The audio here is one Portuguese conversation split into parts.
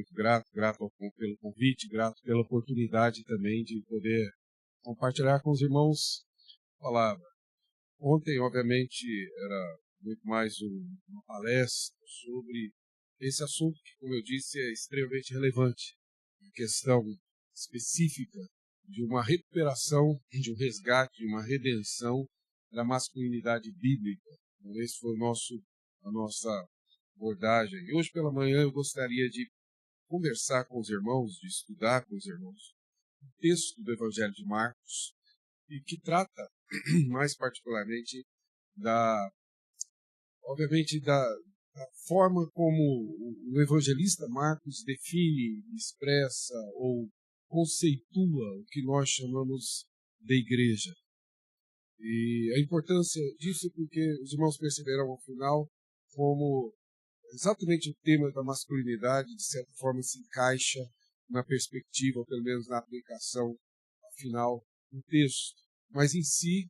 muito grato pelo convite, grato pela oportunidade também de poder compartilhar com os irmãos a palavra. Ontem, obviamente, era muito mais uma palestra sobre esse assunto que, como eu disse, é extremamente relevante. A questão específica de uma recuperação, de um resgate, de uma redenção da masculinidade bíblica. Então, esse foi a nossa abordagem. E hoje pela manhã eu gostaria de conversar com os irmãos, de estudar com os irmãos o texto do Evangelho de Marcos, e que trata mais particularmente obviamente da forma como o evangelista Marcos define, expressa ou conceitua o que nós chamamos de igreja. E a importância disso é porque os irmãos perceberão ao final como exatamente o tema da masculinidade, de certa forma, se encaixa na perspectiva, ou pelo menos na aplicação final do texto. Mas em si,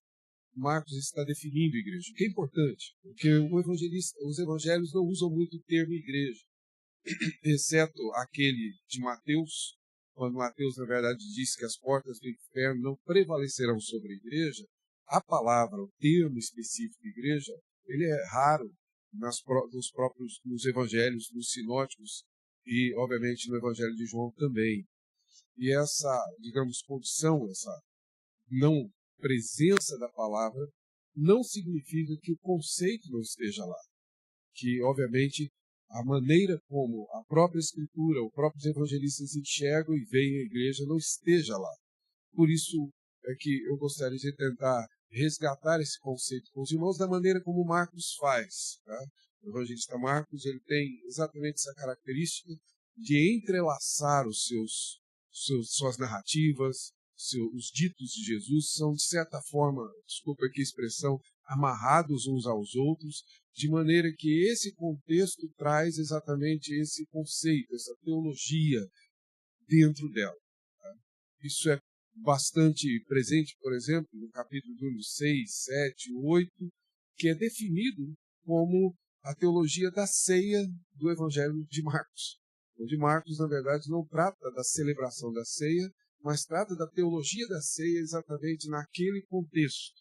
Marcos está definindo a igreja, o que é importante, porque os evangelhos não usam muito o termo igreja, exceto aquele de Mateus, quando Mateus, na verdade, diz que as portas do inferno não prevalecerão sobre a igreja. A palavra, o termo específico igreja, ele é raro nos evangelhos, nos sinóticos e, obviamente, no evangelho de João também. E essa, digamos, condição, essa não presença da palavra, não significa que o conceito não esteja lá. Que, obviamente, a maneira como a própria Escritura, os próprios evangelistas enxergam e veem a igreja não esteja lá. Por isso é que eu gostaria de tentar resgatar esse conceito com os irmãos da maneira como Marcos faz. Tá? O evangelista Marcos ele tem exatamente essa característica de entrelaçar suas narrativas, os ditos de Jesus são, de certa forma, desculpa aqui a expressão, amarrados uns aos outros, de maneira que esse contexto traz exatamente esse conceito, essa teologia dentro dela. Tá? Isso é bastante presente, por exemplo, no capítulo número 6, 7, 8, que é definido como a teologia da ceia do Evangelho de Marcos. O de Marcos, na verdade, não trata da celebração da ceia, mas trata da teologia da ceia exatamente naquele contexto.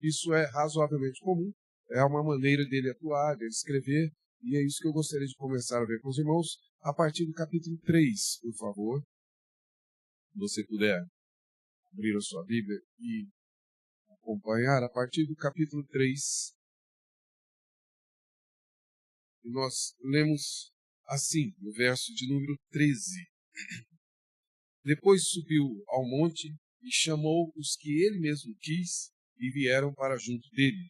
Isso é razoavelmente comum, é uma maneira dele atuar, dele escrever, e é isso que eu gostaria de começar a ver com os irmãos a partir do capítulo 3, por favor. Se você puder abrir a sua Bíblia e acompanhar a partir do capítulo 3. E nós lemos assim, no verso de número 13. Depois subiu ao monte e chamou os que ele mesmo quis e vieram para junto dele.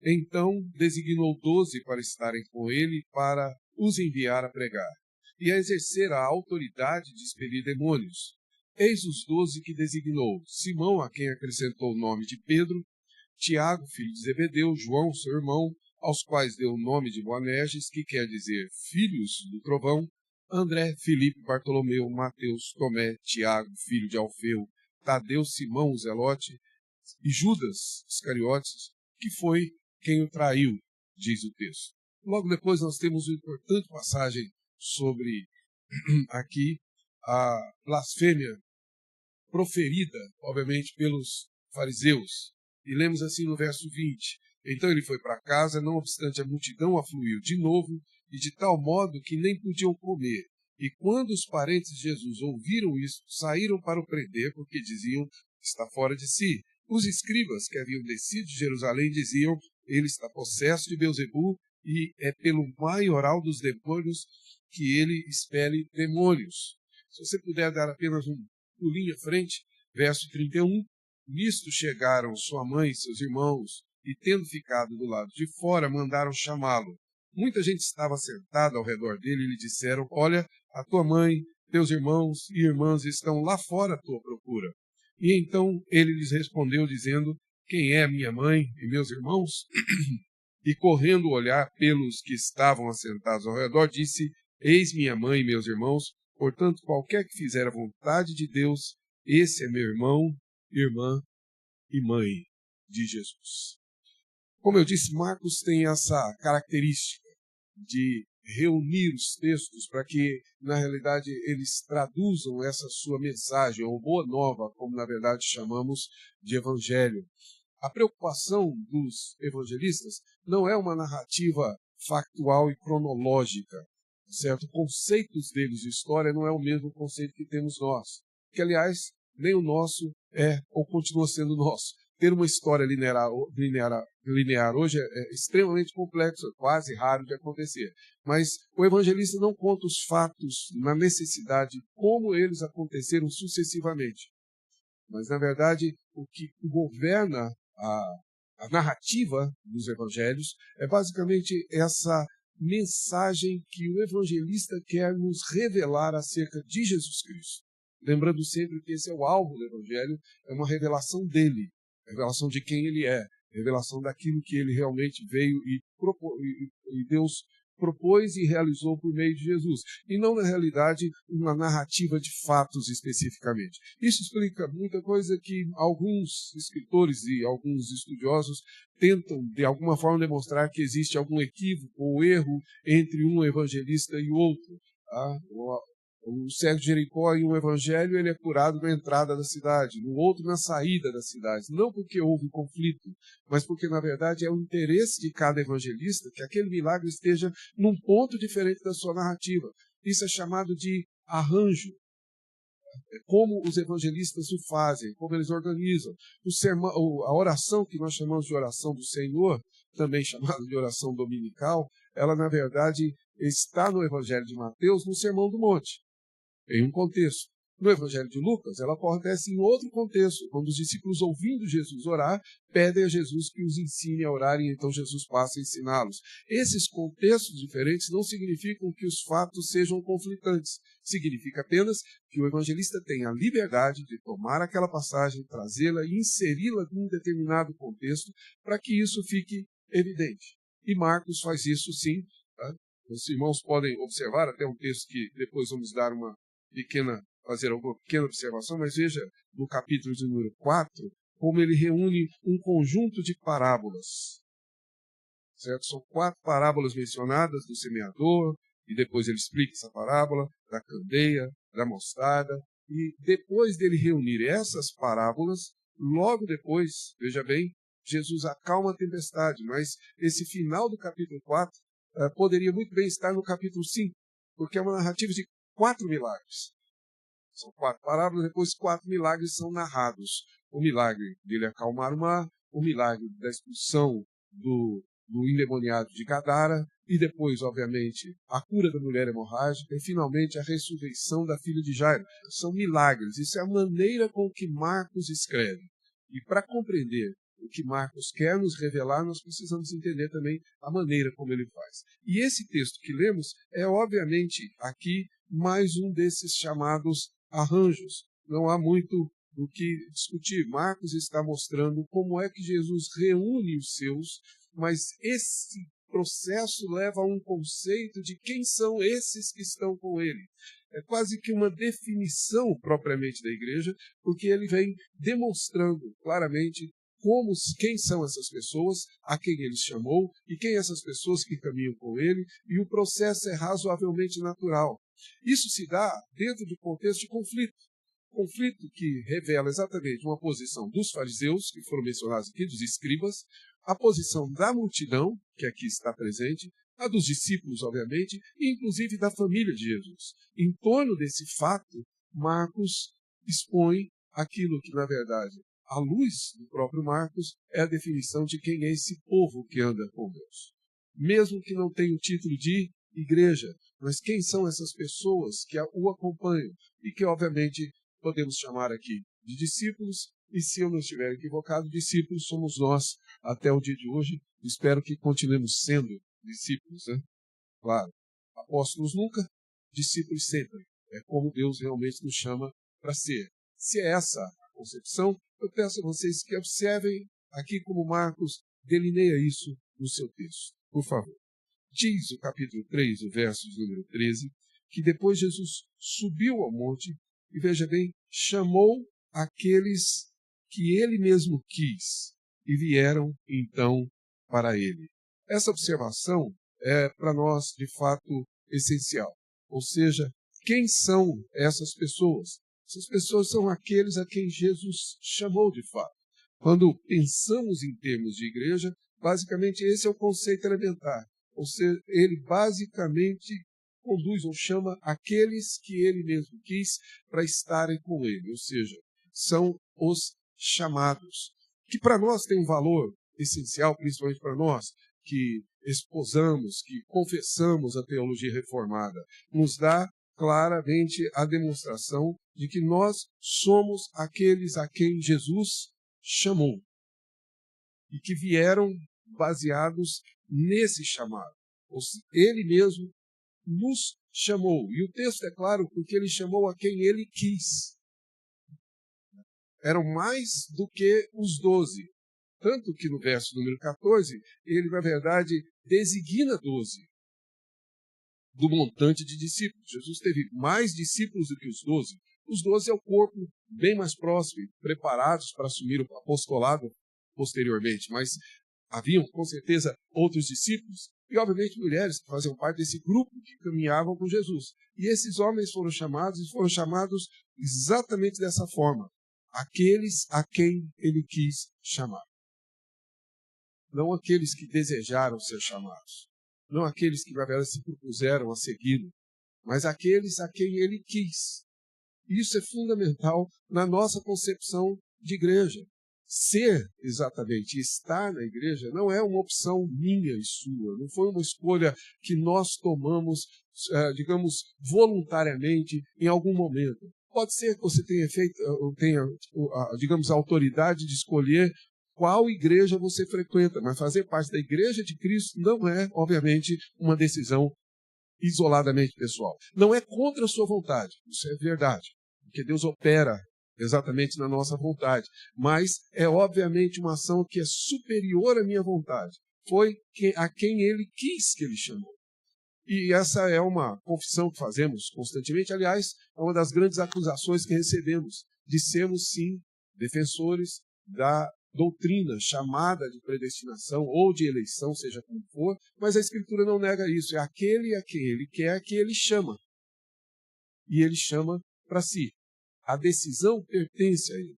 Então designou 12 para estarem com ele, para os enviar a pregar e a exercer a autoridade de expelir demônios. Eis os 12 que designou: Simão, a quem acrescentou o nome de Pedro, Tiago, filho de Zebedeu, João, seu irmão, aos quais deu o nome de Boanerges, que quer dizer filhos do trovão, André, Filipe, Bartolomeu, Mateus, Tomé, Tiago, filho de Alfeu, Tadeu, Simão, o Zelote, e Judas Iscariotes, que foi quem o traiu, diz o texto. Logo depois nós temos uma importante passagem sobre aqui a blasfêmia proferida, obviamente, pelos fariseus. E lemos assim no verso 20. Então ele foi para casa, não obstante a multidão afluiu de novo, e de tal modo que nem podiam comer. E quando os parentes de Jesus ouviram isso, saíram para o prender, porque diziam, está fora de si. Os escribas que haviam descido de Jerusalém diziam, ele está possesso de Beelzebu, e é pelo maioral dos demônios que ele expele demônios. Se você puder dar apenas um pulinho à frente, verso 31, nisto chegaram sua mãe e seus irmãos, e tendo ficado do lado de fora, mandaram chamá-lo. Muita gente estava sentada ao redor dele e lhe disseram, olha, a tua mãe, teus irmãos e irmãs estão lá fora à tua procura. E então ele lhes respondeu, dizendo, quem é minha mãe e meus irmãos? E correndo o olhar pelos que estavam assentados ao redor, disse, eis minha mãe e meus irmãos, portanto, qualquer que fizer a vontade de Deus, esse é meu irmão, irmã e mãe de Jesus. Como eu disse, Marcos tem essa característica de reunir os textos para que, na realidade, eles traduzam essa sua mensagem, ou boa nova, como na verdade chamamos de evangelho. A preocupação dos evangelistas não é uma narrativa factual e cronológica, certo? Conceitos deles de história não é o mesmo conceito que temos nós, que, aliás, nem o nosso é ou continua sendo nosso. Ter uma história linear hoje é extremamente complexo, é quase raro de acontecer. Mas o evangelista não conta os fatos na necessidade como eles aconteceram sucessivamente. Mas, na verdade, o que governa a narrativa dos evangelhos é basicamente essa mensagem que o evangelista quer nos revelar acerca de Jesus Cristo. Lembrando sempre que esse é o alvo do evangelho, é uma revelação dele, revelação de quem ele é, revelação daquilo que ele realmente veio e Deus propôs e realizou por meio de Jesus, e não, na realidade, uma narrativa de fatos especificamente. Isso explica muita coisa que alguns escritores e alguns estudiosos tentam, de alguma forma, demonstrar que existe algum equívoco ou erro entre um evangelista e o outro. O cego de Jericó, em um evangelho, ele é curado na entrada da cidade, no outro na saída da cidade. Não porque houve conflito, mas porque, na verdade, é o interesse de cada evangelista que aquele milagre esteja num ponto diferente da sua narrativa. Isso é chamado de arranjo. É como os evangelistas o fazem, como eles organizam. A oração que nós chamamos de oração do Senhor, também chamada de oração dominical, ela, na verdade, está no Evangelho de Mateus, no Sermão do Monte, em um contexto. No Evangelho de Lucas, ela acontece em outro contexto, quando os discípulos, ouvindo Jesus orar, pedem a Jesus que os ensine a orar e então Jesus passa a ensiná-los. Esses contextos diferentes não significam que os fatos sejam conflitantes. Significa apenas que o evangelista tem a liberdade de tomar aquela passagem, trazê-la e inseri-la em um determinado contexto para que isso fique evidente. E Marcos faz isso sim. Tá? Os irmãos podem observar até um texto que depois vamos dar fazer alguma pequena observação, mas veja no capítulo de número 4, como ele reúne um conjunto de parábolas. Certo? São 4 parábolas mencionadas do semeador, e depois ele explica essa parábola da candeia, da mostarda, e depois dele reunir essas parábolas, logo depois, veja bem, Jesus acalma a tempestade, mas esse final do capítulo 4 poderia muito bem estar no capítulo 5, porque é uma narrativa de 4 milagres. São 4 parábolas, depois 4 milagres são narrados. O milagre dele acalmar o mar, o milagre da expulsão do endemoniado de Gadara, e depois, obviamente, a cura da mulher hemorrágica, e finalmente a ressurreição da filha de Jairo. São milagres, isso é a maneira com que Marcos escreve. E para compreender o que Marcos quer nos revelar, nós precisamos entender também a maneira como ele faz. E esse texto que lemos é, obviamente, aqui mais um desses chamados arranjos. Não há muito do que discutir. Marcos está mostrando como é que Jesus reúne os seus, mas esse processo leva a um conceito de quem são esses que estão com ele. É quase que uma definição propriamente da igreja, porque ele vem demonstrando claramente quem são essas pessoas, a quem ele chamou, e quem essas pessoas que caminham com ele, e o processo é razoavelmente natural. Isso se dá dentro do contexto de conflito. Conflito que revela exatamente uma posição dos fariseus, que foram mencionados aqui, dos escribas, a posição da multidão, que aqui está presente, a dos discípulos, obviamente, e inclusive da família de Jesus. Em torno desse fato, Marcos expõe aquilo que, na verdade, à luz do próprio Marcos, é a definição de quem é esse povo que anda com Deus. Mesmo que não tenha o título de igreja, mas quem são essas pessoas que o acompanham e que, obviamente, podemos chamar aqui de discípulos, e se eu não estiver equivocado, discípulos somos nós até o dia de hoje. Espero que continuemos sendo discípulos, né? Claro, apóstolos nunca, discípulos sempre. É como Deus realmente nos chama para ser. Se é essa a concepção, eu peço a vocês que observem aqui como Marcos delineia isso no seu texto. Por favor. Diz o capítulo 3, o verso de número 13, que depois Jesus subiu ao monte e, veja bem, chamou aqueles que ele mesmo quis e vieram então para ele. Essa observação é para nós, de fato, essencial. Ou seja, quem são essas pessoas? Essas pessoas são aqueles a quem Jesus chamou de fato. Quando pensamos em termos de igreja, basicamente esse é o conceito elementar. Ou seja, ele basicamente conduz ou chama aqueles que ele mesmo quis para estarem com ele. Ou seja, são os chamados. Que para nós tem um valor essencial, principalmente para nós, que esposamos, que confessamos a teologia reformada. Nos dá claramente a demonstração de que nós somos aqueles a quem Jesus chamou e que vieram baseados nesse chamado. Ele mesmo nos chamou. E o texto é claro porque ele chamou a quem ele quis. Eram mais do que os 12. Tanto que no verso número 14, ele, na verdade, designa 12 do montante de discípulos. Jesus teve mais discípulos do que os 12. Os 12 é o corpo bem mais próximo, preparados para assumir o apostolado posteriormente, mas haviam, com certeza, outros discípulos e, obviamente, mulheres que faziam parte desse grupo que caminhavam com Jesus. E esses homens foram chamados exatamente dessa forma, aqueles a quem ele quis chamar. Não aqueles que desejaram ser chamados, não aqueles que, na verdade, se propuseram a segui-lo, mas aqueles a quem ele quis. Isso é fundamental na nossa concepção de igreja. Ser, exatamente, estar na igreja não é uma opção minha e sua, não foi uma escolha que nós tomamos, digamos, voluntariamente em algum momento. Pode ser que você tenha, digamos, a autoridade de escolher qual igreja você frequenta, mas fazer parte da igreja de Cristo não é, obviamente, uma decisão isoladamente pessoal. Não é contra a sua vontade, isso é verdade, porque Deus opera exatamente na nossa vontade, mas é obviamente uma ação que é superior à minha vontade. Foi a quem ele quis que ele chamou. E essa é uma confissão que fazemos constantemente. Aliás, é uma das grandes acusações que recebemos, de sermos, sim, defensores da doutrina chamada de predestinação ou de eleição, seja como for, mas a Escritura não nega isso. É aquele a quem ele quer que ele chama. E ele chama para si. A decisão pertence a ele.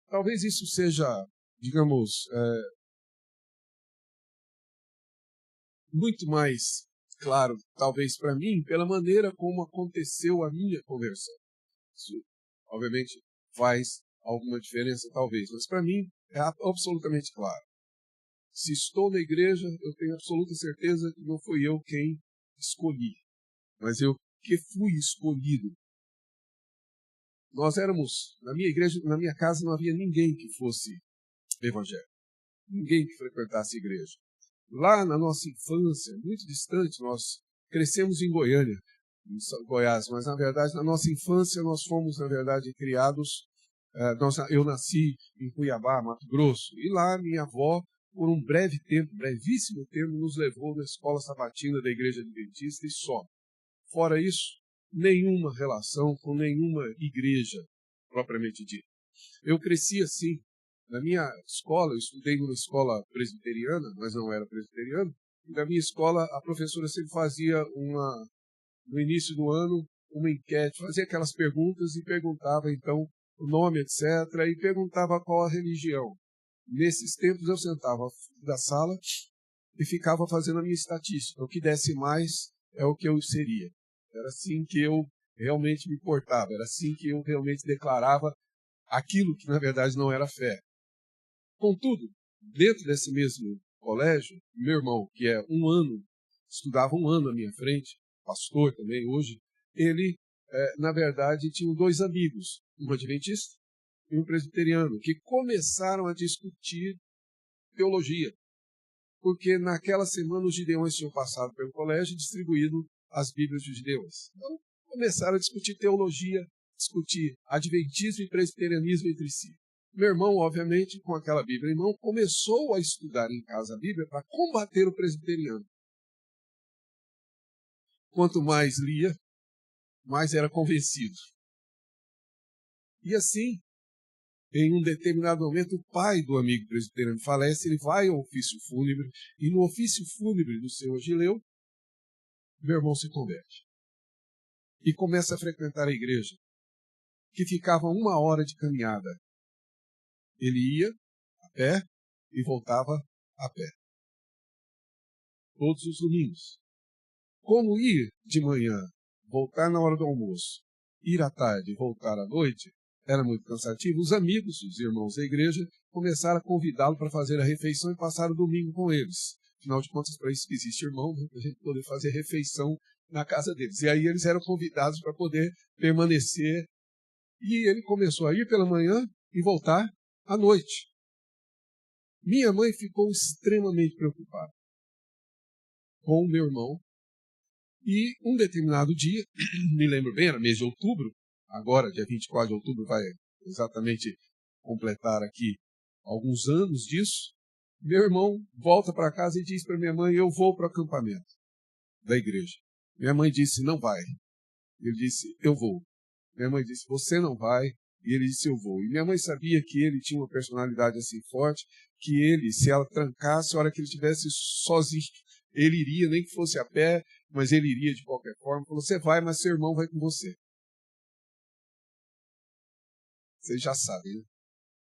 Talvez isso seja, digamos, muito mais claro, talvez para mim, pela maneira como aconteceu a minha conversão. Isso, obviamente, faz alguma diferença, talvez, mas para mim é absolutamente claro. Se estou na igreja, eu tenho absoluta certeza que não fui eu quem escolhi, mas eu que fui escolhido. Nós éramos, na minha igreja, na minha casa, não havia ninguém que fosse evangélico, ninguém que frequentasse a igreja. Lá na nossa infância, muito distante, nós crescemos em Goiânia, em Goiás, mas na verdade, na nossa infância, nós fomos, na verdade, criados. Eu nasci em Cuiabá, Mato Grosso, e lá minha avó, por um breve tempo, brevíssimo tempo, nos levou na escola sabatina da Igreja Adventista e só. Fora isso, nenhuma relação com nenhuma igreja, propriamente dita. Eu cresci assim. Na minha escola, eu estudei numa escola presbiteriana, mas não era presbiteriano, e na minha escola a professora sempre fazia no início do ano, uma enquete, fazia aquelas perguntas e perguntava então o nome, etc., e perguntava qual a religião. Nesses tempos eu sentava da sala e ficava fazendo a minha estatística. O que desse mais é o que eu seria. Era assim que eu realmente me portava, era assim que eu realmente declarava aquilo que na verdade não era fé. Contudo, dentro desse mesmo colégio, meu irmão, que estudava um ano à minha frente, pastor também hoje, ele, na verdade, tinha 2 amigos, um adventista e um presbiteriano, que começaram a discutir teologia, porque naquela semana os gideões tinham passado pelo colégio e distribuído as Bíblias dos gideões. Então, começaram a discutir teologia, discutir adventismo e presbiterianismo entre si. Meu irmão, obviamente, com aquela Bíblia em mão, começou a estudar em casa a Bíblia para combater o presbiteriano. Quanto mais lia, mais era convencido. E assim, em um determinado momento, o pai do amigo presbiteriano falece, ele vai ao ofício fúnebre, e no ofício fúnebre do seu Agileu, meu irmão se converte e começa a frequentar a igreja, que ficava 1 hora de caminhada. Ele ia a pé e voltava a pé, todos os domingos. Como ir de manhã, voltar na hora do almoço, ir à tarde e voltar à noite, era muito cansativo. Os amigos, os irmãos da igreja, começaram a convidá-lo para fazer a refeição e passar o domingo com eles. Afinal de contas, para isso que existe irmão, né, para a gente poder fazer refeição na casa deles. E aí eles eram convidados para poder permanecer. E ele começou a ir pela manhã e voltar à noite. Minha mãe ficou extremamente preocupada com o meu irmão. E um determinado dia, me lembro bem, era mês de outubro, agora, dia 24 de outubro, vai exatamente completar aqui alguns anos disso. Meu irmão volta para casa e diz para minha mãe: eu vou para o acampamento da igreja. Minha mãe disse: não vai. Ele disse: eu vou. Minha mãe disse: você não vai. E ele disse: eu vou. E minha mãe sabia que ele tinha uma personalidade assim forte, que ele, se ela trancasse, a hora que ele estivesse sozinho, ele iria, nem que fosse a pé, mas ele iria de qualquer forma. Falou: você vai, mas seu irmão vai com você. Vocês já sabem, né?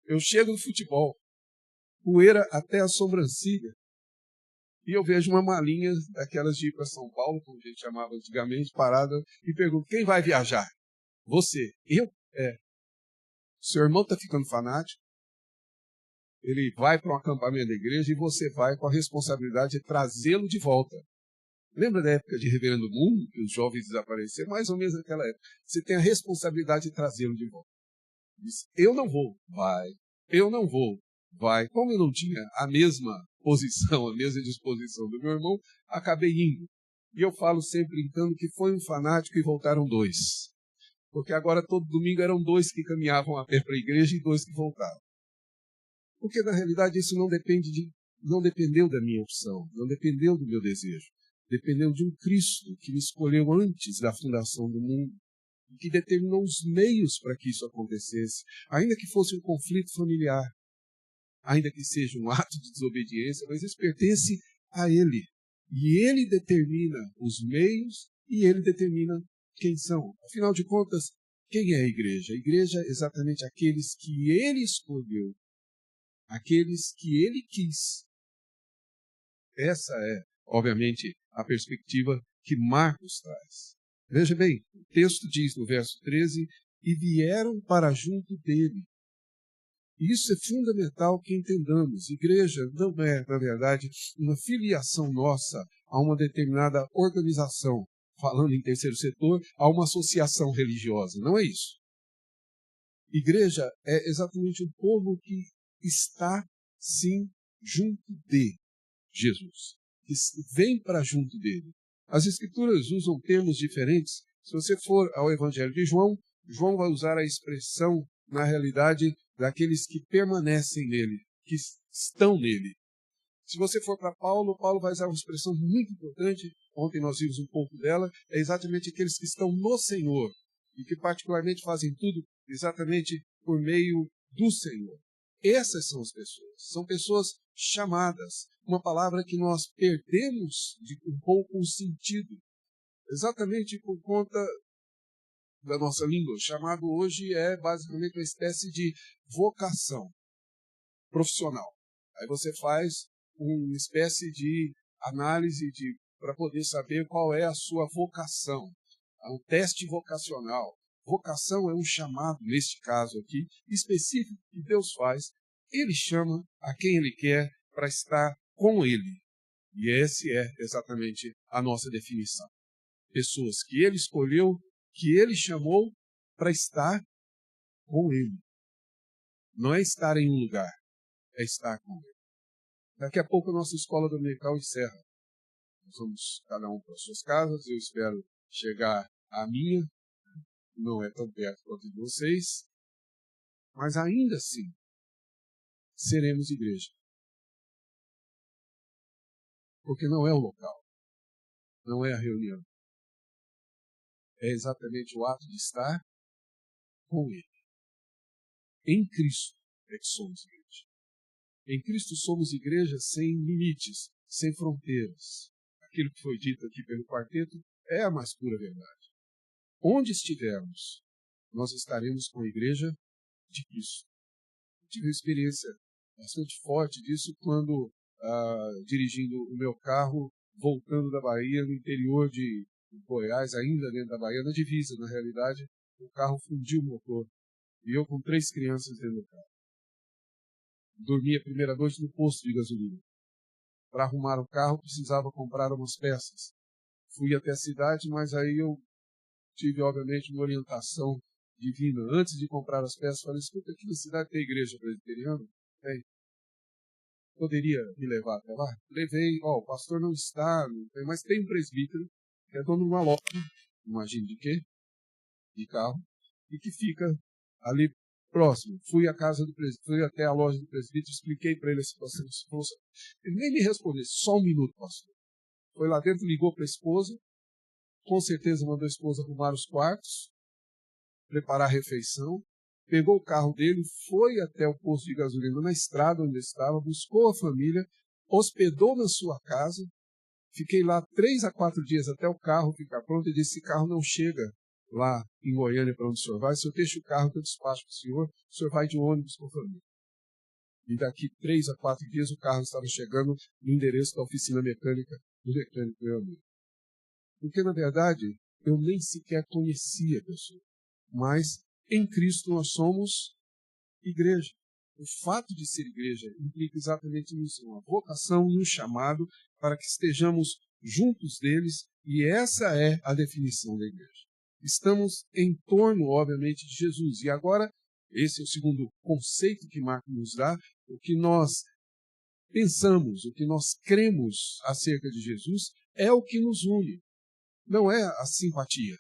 Eu chego no futebol, poeira até a sobrancelha, e eu vejo uma malinha daquelas de ir para São Paulo, como a gente chamava antigamente, parada, e pergunto: quem vai viajar? Você. Eu? É. Seu irmão está ficando fanático, ele vai para um acampamento da igreja e você vai com a responsabilidade de trazê-lo de volta. Lembra da época de Reverendo Moon, que os jovens desapareceram? Mais ou menos naquela época. Você tem a responsabilidade de trazê-lo de volta. Diz: eu não vou. Vai. Eu não vou. Vai. Como eu não tinha a mesma posição, a mesma disposição do meu irmão, acabei indo. E eu falo sempre brincando que foi um fanático e voltaram 2. Porque agora todo domingo eram 2 que caminhavam a pé para a igreja e 2 que voltavam. Porque na realidade isso não dependeu da minha opção, não dependeu do meu desejo. Dependeu de um Cristo que me escolheu antes da fundação do mundo e que determinou os meios para que isso acontecesse, ainda que fosse um conflito familiar, ainda que seja um ato de desobediência, mas isso pertence a Ele. E Ele determina os meios e Ele determina quem são. Afinal de contas, quem é a igreja? A igreja é exatamente aqueles que Ele escolheu, aqueles que Ele quis. Essa é, obviamente, a perspectiva que Marcos traz. Veja bem, o texto diz no verso 13: e vieram para junto dele. E isso é fundamental que entendamos. Igreja não é, na verdade, uma filiação nossa a uma determinada organização, falando em terceiro setor, a uma associação religiosa. Não é isso. Igreja é exatamente um povo que está, sim, junto de Jesus, que vem para junto dele. As Escrituras usam termos diferentes. Se você for ao Evangelho de João, João vai usar a expressão, na realidade, daqueles que permanecem nele, que estão nele. Se você for para Paulo, Paulo vai usar uma expressão muito importante, ontem nós vimos um pouco dela, é exatamente aqueles que estão no Senhor e que particularmente fazem tudo exatamente por meio do Senhor. Essas são as pessoas, são pessoas chamadas, uma palavra que nós perdemos um pouco o sentido, exatamente por conta da nossa língua. Chamado hoje é basicamente uma espécie de vocação profissional. Aí você faz uma espécie de análise para poder saber qual é a sua vocação. É um teste vocacional. Vocação é um chamado, neste caso aqui, específico que Deus faz. Ele chama a quem Ele quer para estar com Ele. E essa é exatamente a nossa definição. Pessoas que Ele escolheu, que Ele chamou para estar com Ele. Não é estar em um lugar, é estar com Ele. Daqui a pouco a nossa escola dominical encerra. Nós vamos cada um para as suas casas. Eu espero chegar à minha. Não é tão perto quanto de vocês. Mas ainda assim, seremos igreja. Porque não é o local. Não é a reunião. É exatamente o ato de estar com Ele. Em Cristo é que somos igreja. Em Cristo somos igreja sem limites, sem fronteiras. aquilo que foi dito aqui pelo quarteto é a mais pura verdade. Onde estivermos, nós estaremos com a igreja de Cristo. Eu tive uma experiência bastante forte disso quando, dirigindo o meu carro, voltando da Bahia, no interior de Goiás, ainda dentro da Bahia, na divisa, na realidade, o carro fundiu o motor. E eu com 3 crianças dentro do carro. Dormi a primeira noite no posto de gasolina. Para arrumar o carro, precisava comprar umas peças. Fui até a cidade, mas aí eu tive, obviamente, uma orientação divina. Antes de comprar as peças, falei, escuta, aqui na cidade tem igreja presbiteriana? Tem. Poderia me levar até lá? Levei, o pastor não está, não tem, mas tem um presbítero, que é dono de uma loja, imagine de quê? De carro, e que fica ali próximo. Fui à casa do presbítero, fui até a loja do presbítero, expliquei para ele a situação. Ele nem me respondeu, só um minuto, pastor. Foi lá dentro, ligou para a esposa, com certeza mandou a esposa arrumar os quartos, preparar a refeição, pegou o carro dele, foi até o posto de gasolina na estrada onde estava, buscou a família, hospedou na sua casa, fiquei lá 3 a 4 dias até o carro ficar pronto, e disse, esse carro não chega lá em Goiânia para onde o senhor vai, se eu deixo o carro que eu despacho para o senhor vai de ônibus com a família. E daqui 3 a 4 dias o carro estava chegando no endereço da oficina mecânica do mecânico meu amigo. Porque, na verdade, eu nem sequer conhecia a pessoa. Mas, em Cristo, nós somos igreja. O fato de ser igreja implica exatamente nisso, uma vocação e um chamado para que estejamos juntos deles, e essa é a definição da igreja. Estamos em torno, obviamente, de Jesus. E agora, esse é o segundo conceito que Marcos nos dá, o que nós pensamos, o que nós cremos acerca de Jesus é o que nos une. Não é a simpatia.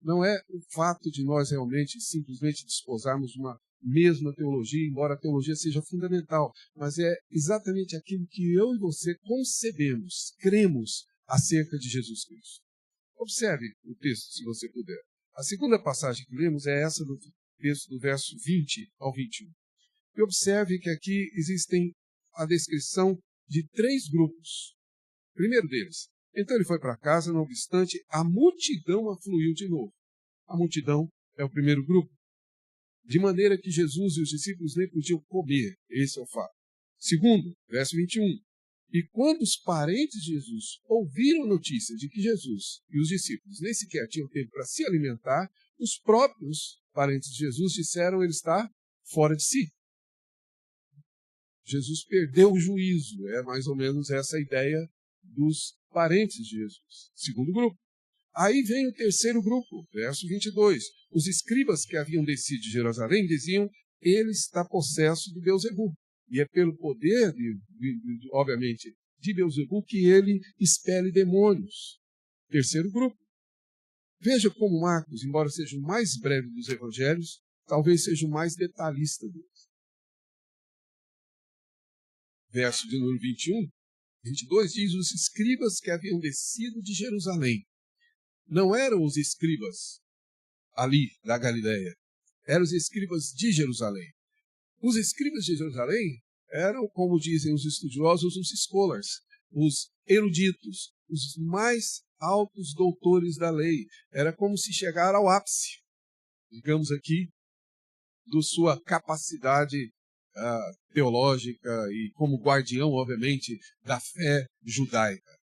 Não é o fato de nós realmente simplesmente desposarmos uma mesma teologia, embora a teologia seja fundamental, mas é exatamente aquilo que eu e você concebemos, cremos acerca de Jesus Cristo. Observe o texto, se você puder. A segunda passagem que lemos é essa do texto do verso 20 ao 21. E observe que aqui existem a descrição de 3 grupos. O primeiro deles, então ele foi para casa, não obstante, a multidão afluiu de novo. A multidão é o primeiro grupo. De maneira que Jesus e os discípulos nem podiam comer. Esse é o fato. Segundo, verso 21. E quando os parentes de Jesus ouviram a notícia de que Jesus e os discípulos nem sequer tinham tempo para se alimentar, os próprios parentes de Jesus disseram ele está fora de si. Jesus perdeu o juízo. É mais ou menos essa a ideia dos parentes de Jesus. Segundo grupo. Aí vem o terceiro grupo, verso 22. Os escribas que haviam descido de Jerusalém diziam, ele está possesso de Beelzebul. E é pelo poder, obviamente, de Beelzebul que ele expele demônios. Terceiro grupo. Veja como Marcos, embora seja o mais breve dos evangelhos, talvez seja o mais detalhista deles. Verso de número 21, 22 diz, os escribas que haviam descido de Jerusalém. Não eram os escribas ali da Galileia, eram os escribas de Jerusalém. Os escribas de Jerusalém eram, como dizem os estudiosos, os scholars, os eruditos, os mais altos doutores da lei. Era como se chegar ao ápice, digamos aqui, da sua capacidade teológica e como guardião, obviamente, da fé judaica.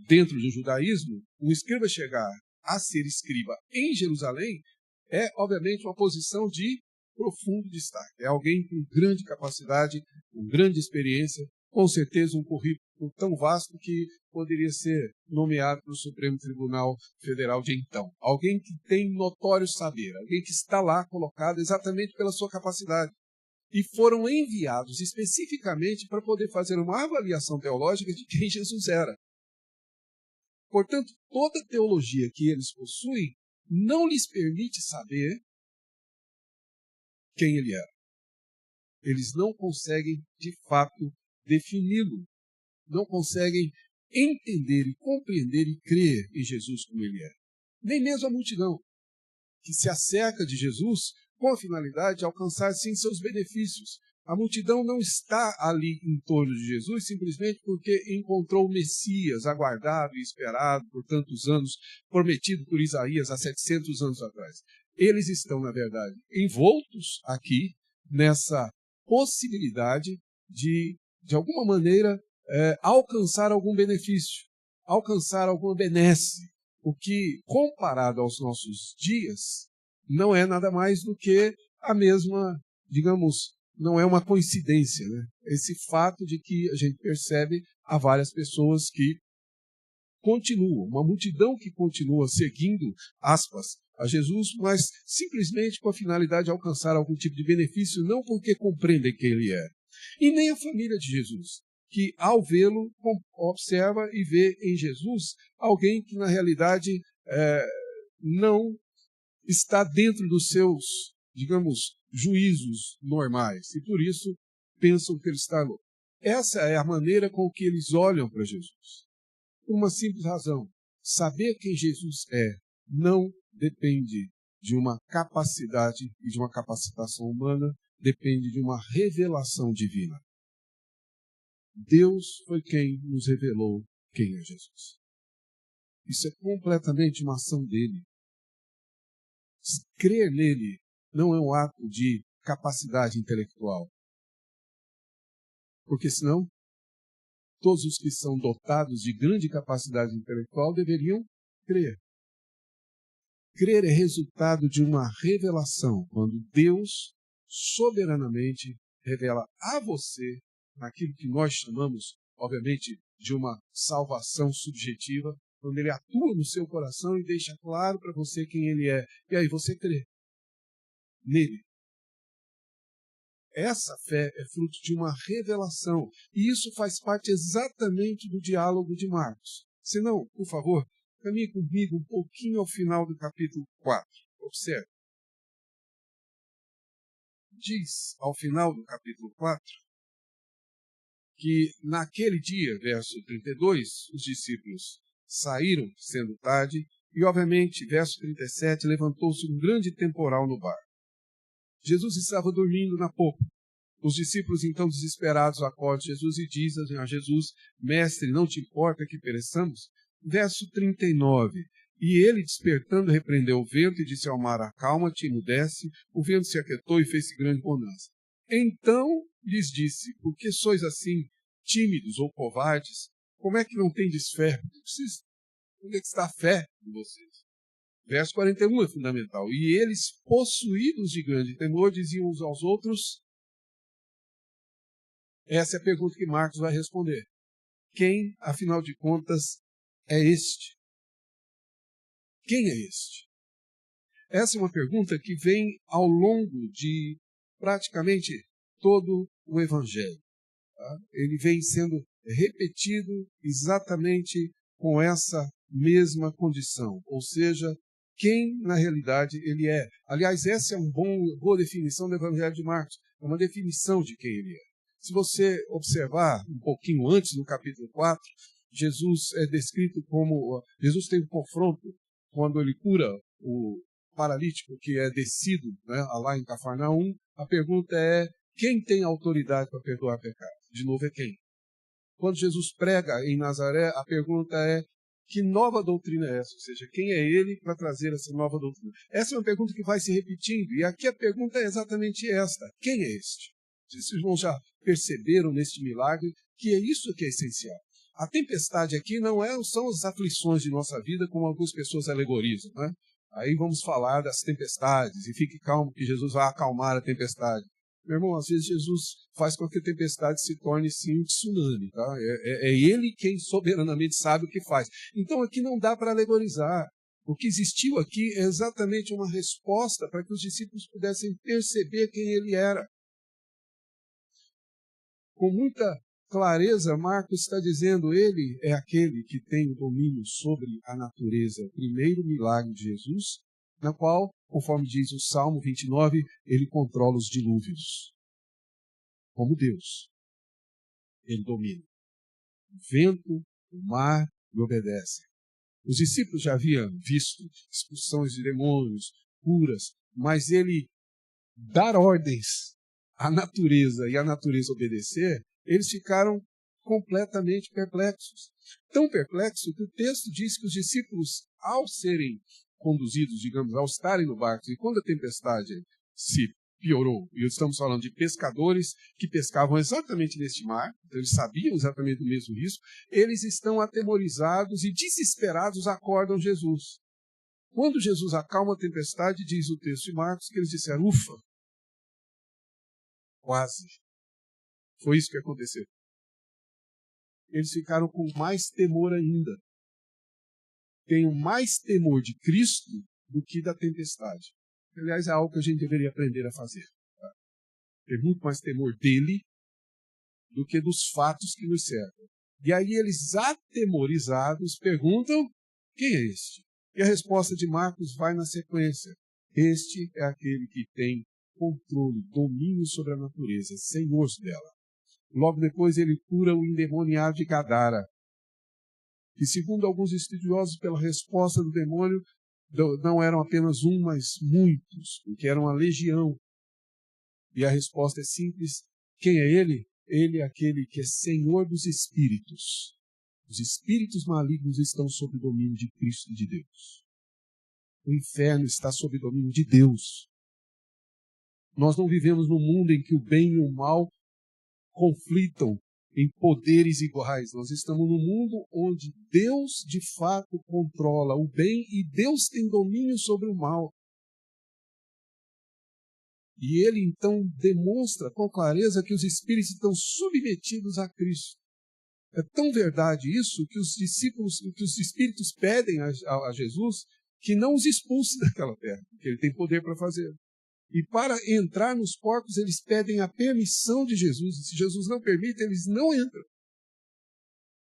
Dentro do judaísmo, um escriba chegar a ser escriba em Jerusalém é, obviamente, uma posição de profundo destaque. É alguém com grande capacidade, com grande experiência, com certeza um currículo tão vasto que poderia ser nomeado para o Supremo Tribunal Federal de então. Alguém que tem notório saber, alguém que está lá colocado exatamente pela sua capacidade. E foram enviados especificamente para poder fazer uma avaliação teológica de quem Jesus era. Portanto, toda a teologia que eles possuem não lhes permite saber quem ele era. Eles não conseguem, de fato, defini-lo. Não conseguem entender e compreender e crer em Jesus como ele é. Nem mesmo a multidão que se acerca de Jesus com a finalidade de alcançar, sim, seus benefícios. A multidão não está ali em torno de Jesus simplesmente porque encontrou o Messias, aguardado e esperado por tantos anos, prometido por Isaías há 700 anos atrás. Eles estão, na verdade, envoltos aqui nessa possibilidade de alguma maneira, alcançar algum benefício, alcançar alguma benesse, o que, comparado aos nossos dias, não é nada mais do que a mesma, digamos, não é uma coincidência, né? Esse fato de que a gente percebe há várias pessoas que continuam, uma multidão que continua seguindo, aspas, a Jesus, mas simplesmente com a finalidade de alcançar algum tipo de benefício, não porque compreendem quem ele é. E nem a família de Jesus, que ao vê-lo, observa e vê em Jesus alguém que na realidade não está dentro dos seus, digamos, juízos normais, e por isso pensam que ele está louco. Essa é a maneira com que eles olham para Jesus. Uma simples razão: saber quem Jesus é não depende de uma capacidade e de uma capacitação humana, depende de uma revelação divina. Deus foi quem nos revelou quem é Jesus. Isso é completamente uma ação dele. Crer nele não é um ato de capacidade intelectual. Porque senão, todos os que são dotados de grande capacidade intelectual deveriam crer. Crer é resultado de uma revelação, quando Deus soberanamente revela a você, naquilo que nós chamamos, obviamente, de uma salvação subjetiva, quando ele atua no seu coração e deixa claro para você quem ele é. E aí você crê nele. Essa fé é fruto de uma revelação. E isso faz parte exatamente do diálogo de Marcos. Se não, por favor, caminhe comigo um pouquinho ao final do capítulo 4. Observe. Diz, ao final do capítulo 4, que naquele dia, verso 32, os discípulos saíram sendo tarde e, obviamente, verso 37, levantou-se um grande temporal no barco. Jesus estava dormindo na popa. Os discípulos, então, desesperados, acordam Jesus e dizem a Jesus: Mestre, não te importa que pereçamos? Verso 39. E ele, despertando, repreendeu o vento e disse ao mar: Acalma-te, emudece. O vento se aquietou e fez-se grande bonança. Então lhes disse: Por que sois assim tímidos ou covardes? Como é que não tendes fé? Onde é que está a fé de vocês? Verso 41 é fundamental. E eles, possuídos de grande temor, diziam uns aos outros. Essa é a pergunta que Marcos vai responder. Quem, afinal de contas, é este? Quem é este? Essa é uma pergunta que vem ao longo de praticamente todo o Evangelho. Tá? Ele vem sendo repetido exatamente com essa mesma condição, ou seja, quem na realidade ele é. Aliás, essa é uma boa definição do Evangelho de Marcos, é uma definição de quem ele é. Se você observar um pouquinho antes, no capítulo 4, Jesus é descrito como... Jesus tem um confronto quando ele cura o paralítico que é descido, né, lá em Cafarnaum. A pergunta é: quem tem autoridade para perdoar pecado? De novo, é quem? Quando Jesus prega em Nazaré, a pergunta é: que nova doutrina é essa? Ou seja, quem é ele para trazer essa nova doutrina? Essa é uma pergunta que vai se repetindo. E aqui a pergunta é exatamente esta: quem é este? Vocês irmãos já perceberam neste milagre que é isso que é essencial. A tempestade aqui são as aflições de nossa vida, como algumas pessoas alegorizam, né? Aí vamos falar das tempestades, e fique calmo que Jesus vai acalmar a tempestade. Meu irmão, às vezes Jesus faz com que a tempestade se torne sim um tsunami, tá? É ele quem soberanamente sabe o que faz. Então aqui não dá para alegorizar. O que existiu aqui é exatamente uma resposta para que os discípulos pudessem perceber quem ele era. Com muita clareza, Marcos está dizendo: ele é aquele que tem o domínio sobre a natureza. O primeiro milagre de Jesus, na qual, conforme diz o Salmo 29, ele controla os dilúvios. Como Deus, ele domina. O vento, o mar lhe obedecem. Os discípulos já haviam visto expulsões de demônios, curas, mas ele dar ordens a natureza e a natureza obedecer, eles ficaram completamente perplexos. Tão perplexos que o texto diz que os discípulos, ao serem conduzidos, digamos, ao estarem no barco, e quando a tempestade se piorou, e estamos falando de pescadores que pescavam exatamente neste mar, então eles sabiam exatamente do mesmo risco, eles estão atemorizados e desesperados acordam Jesus. Quando Jesus acalma a tempestade, diz o texto de Marcos que eles disseram, ufa, quase. Foi isso que aconteceu. Eles ficaram com mais temor ainda. Tenham mais temor de Cristo do que da tempestade. Aliás, é algo que a gente deveria aprender a fazer. Tá? Ter muito mais temor dele do que dos fatos que nos cercam. E aí eles, atemorizados, perguntam, quem é este? E a resposta de Marcos vai na sequência. Este é aquele que tem controle, domínio sobre a natureza, senhor dela. Logo depois ele cura o endemoniado de Gadara. E segundo alguns estudiosos, pela resposta do demônio, não eram apenas um, mas muitos, porque era uma legião. E a resposta é simples. Quem é ele? Ele é aquele que é senhor dos espíritos. Os espíritos malignos estão sob o domínio de Cristo e de Deus. O inferno está sob o domínio de Deus. Nós não vivemos num mundo em que o bem e o mal conflitam em poderes iguais. Nós estamos num mundo onde Deus, de fato, controla o bem e Deus tem domínio sobre o mal. E ele, então, demonstra com clareza que os espíritos estão submetidos a Cristo. É tão verdade isso que os discípulos, que os espíritos pedem a Jesus que não os expulse daquela terra, porque ele tem poder para fazer. E para entrar nos porcos, eles pedem a permissão de Jesus. E se Jesus não permite, eles não entram.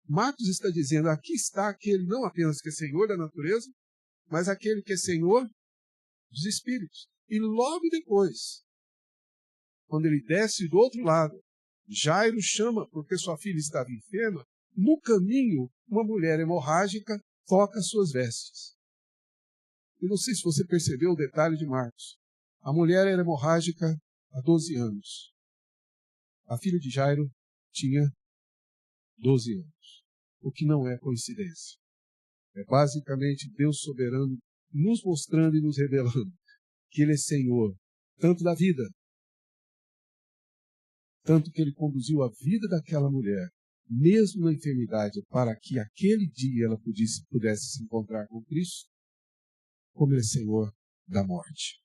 Marcos está dizendo, aqui está aquele não apenas que é senhor da natureza, mas aquele que é senhor dos espíritos. E logo depois, quando ele desce do outro lado, Jairo chama porque sua filha estava enferma. No caminho, uma mulher hemorrágica toca suas vestes. Eu não sei se você percebeu o detalhe de Marcos. A mulher era hemorrágica há 12 anos. A filha de Jairo tinha 12 anos. O que não é coincidência. É basicamente Deus soberano nos mostrando e nos revelando que Ele é Senhor, tanto da vida, tanto que Ele conduziu a vida daquela mulher, mesmo na enfermidade, para que aquele dia ela pudesse se encontrar com Cristo, como Ele é Senhor da morte.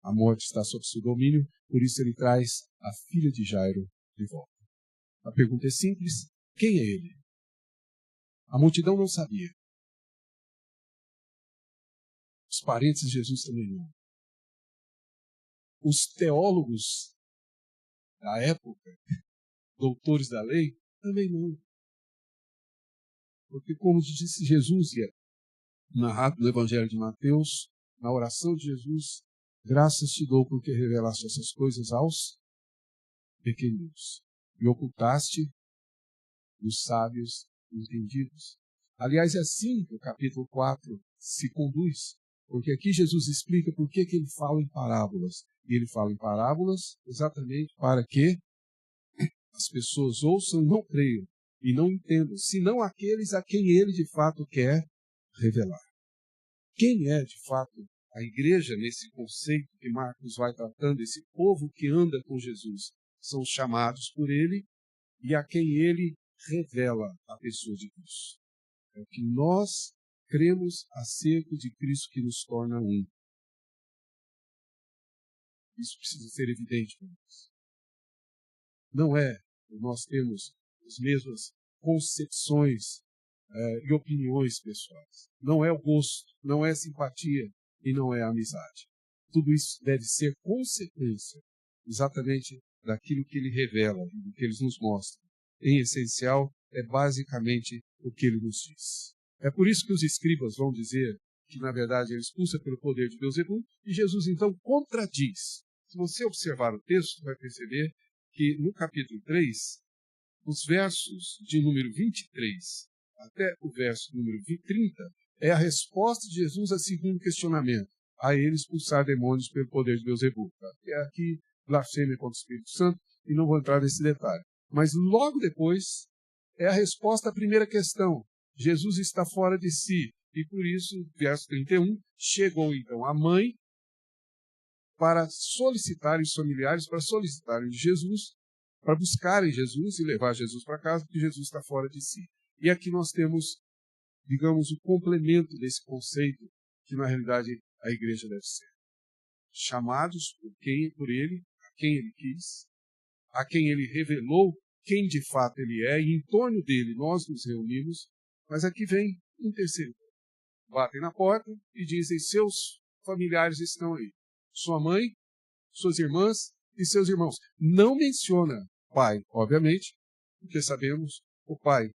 A morte está sob seu domínio, por isso Ele traz a filha de Jairo de volta. A pergunta é simples, quem é Ele? A multidão não sabia. Os parentes de Jesus também não. Os teólogos da época, doutores da lei, também não. Porque como disse Jesus, e é narrado no Evangelho de Mateus, na oração de Jesus, graças te dou porque revelaste essas coisas aos pequeninos e ocultaste os sábios entendidos. Aliás, é assim que o capítulo 4 se conduz, porque aqui Jesus explica por que ele fala em parábolas. E ele fala em parábolas exatamente para que as pessoas ouçam e não creiam, e não entendam, senão aqueles a quem ele de fato quer revelar. Quem é de fato a igreja nesse conceito que Marcos vai tratando, esse povo que anda com Jesus? São os chamados por ele e a quem ele revela a pessoa de Cristo. É o que nós cremos acerca de Cristo que nos torna um. Isso precisa ser evidente para nós. Não é nós temos as mesmas concepções e opiniões pessoais. Não é o gosto, não é a simpatia e não é a amizade. Tudo isso deve ser consequência exatamente daquilo que ele revela e do que ele nos mostra. Em essencial, é basicamente o que ele nos diz. É por isso que os escribas vão dizer que, na verdade, ele expulsa pelo poder de Beelzebul, e Jesus, então, contradiz. Se você observar o texto, vai perceber que, no capítulo 3, os versos de número 23 até o verso número 30, é a resposta de Jesus ao segundo questionamento, a ele expulsar demônios pelo poder de Beelzebul. Tá? É aqui blasfêmia contra o Espírito Santo, e não vou entrar nesse detalhe. Mas logo depois é a resposta à primeira questão. Jesus está fora de si, e por isso, verso 31, chegou então a mãe para solicitarem os familiares, para solicitarem de Jesus, para buscarem Jesus e levar Jesus para casa, porque Jesus está fora de si. E aqui nós temos, digamos, o complemento desse conceito que, na realidade, a igreja deve ser. Chamados por ele, a quem ele quis, a quem ele revelou quem de fato ele é, e em torno dele nós nos reunimos, mas aqui vem um terceiro. Batem na porta e dizem, seus familiares estão aí. Sua mãe, suas irmãs e seus irmãos. Não menciona pai, obviamente, porque sabemos o pai,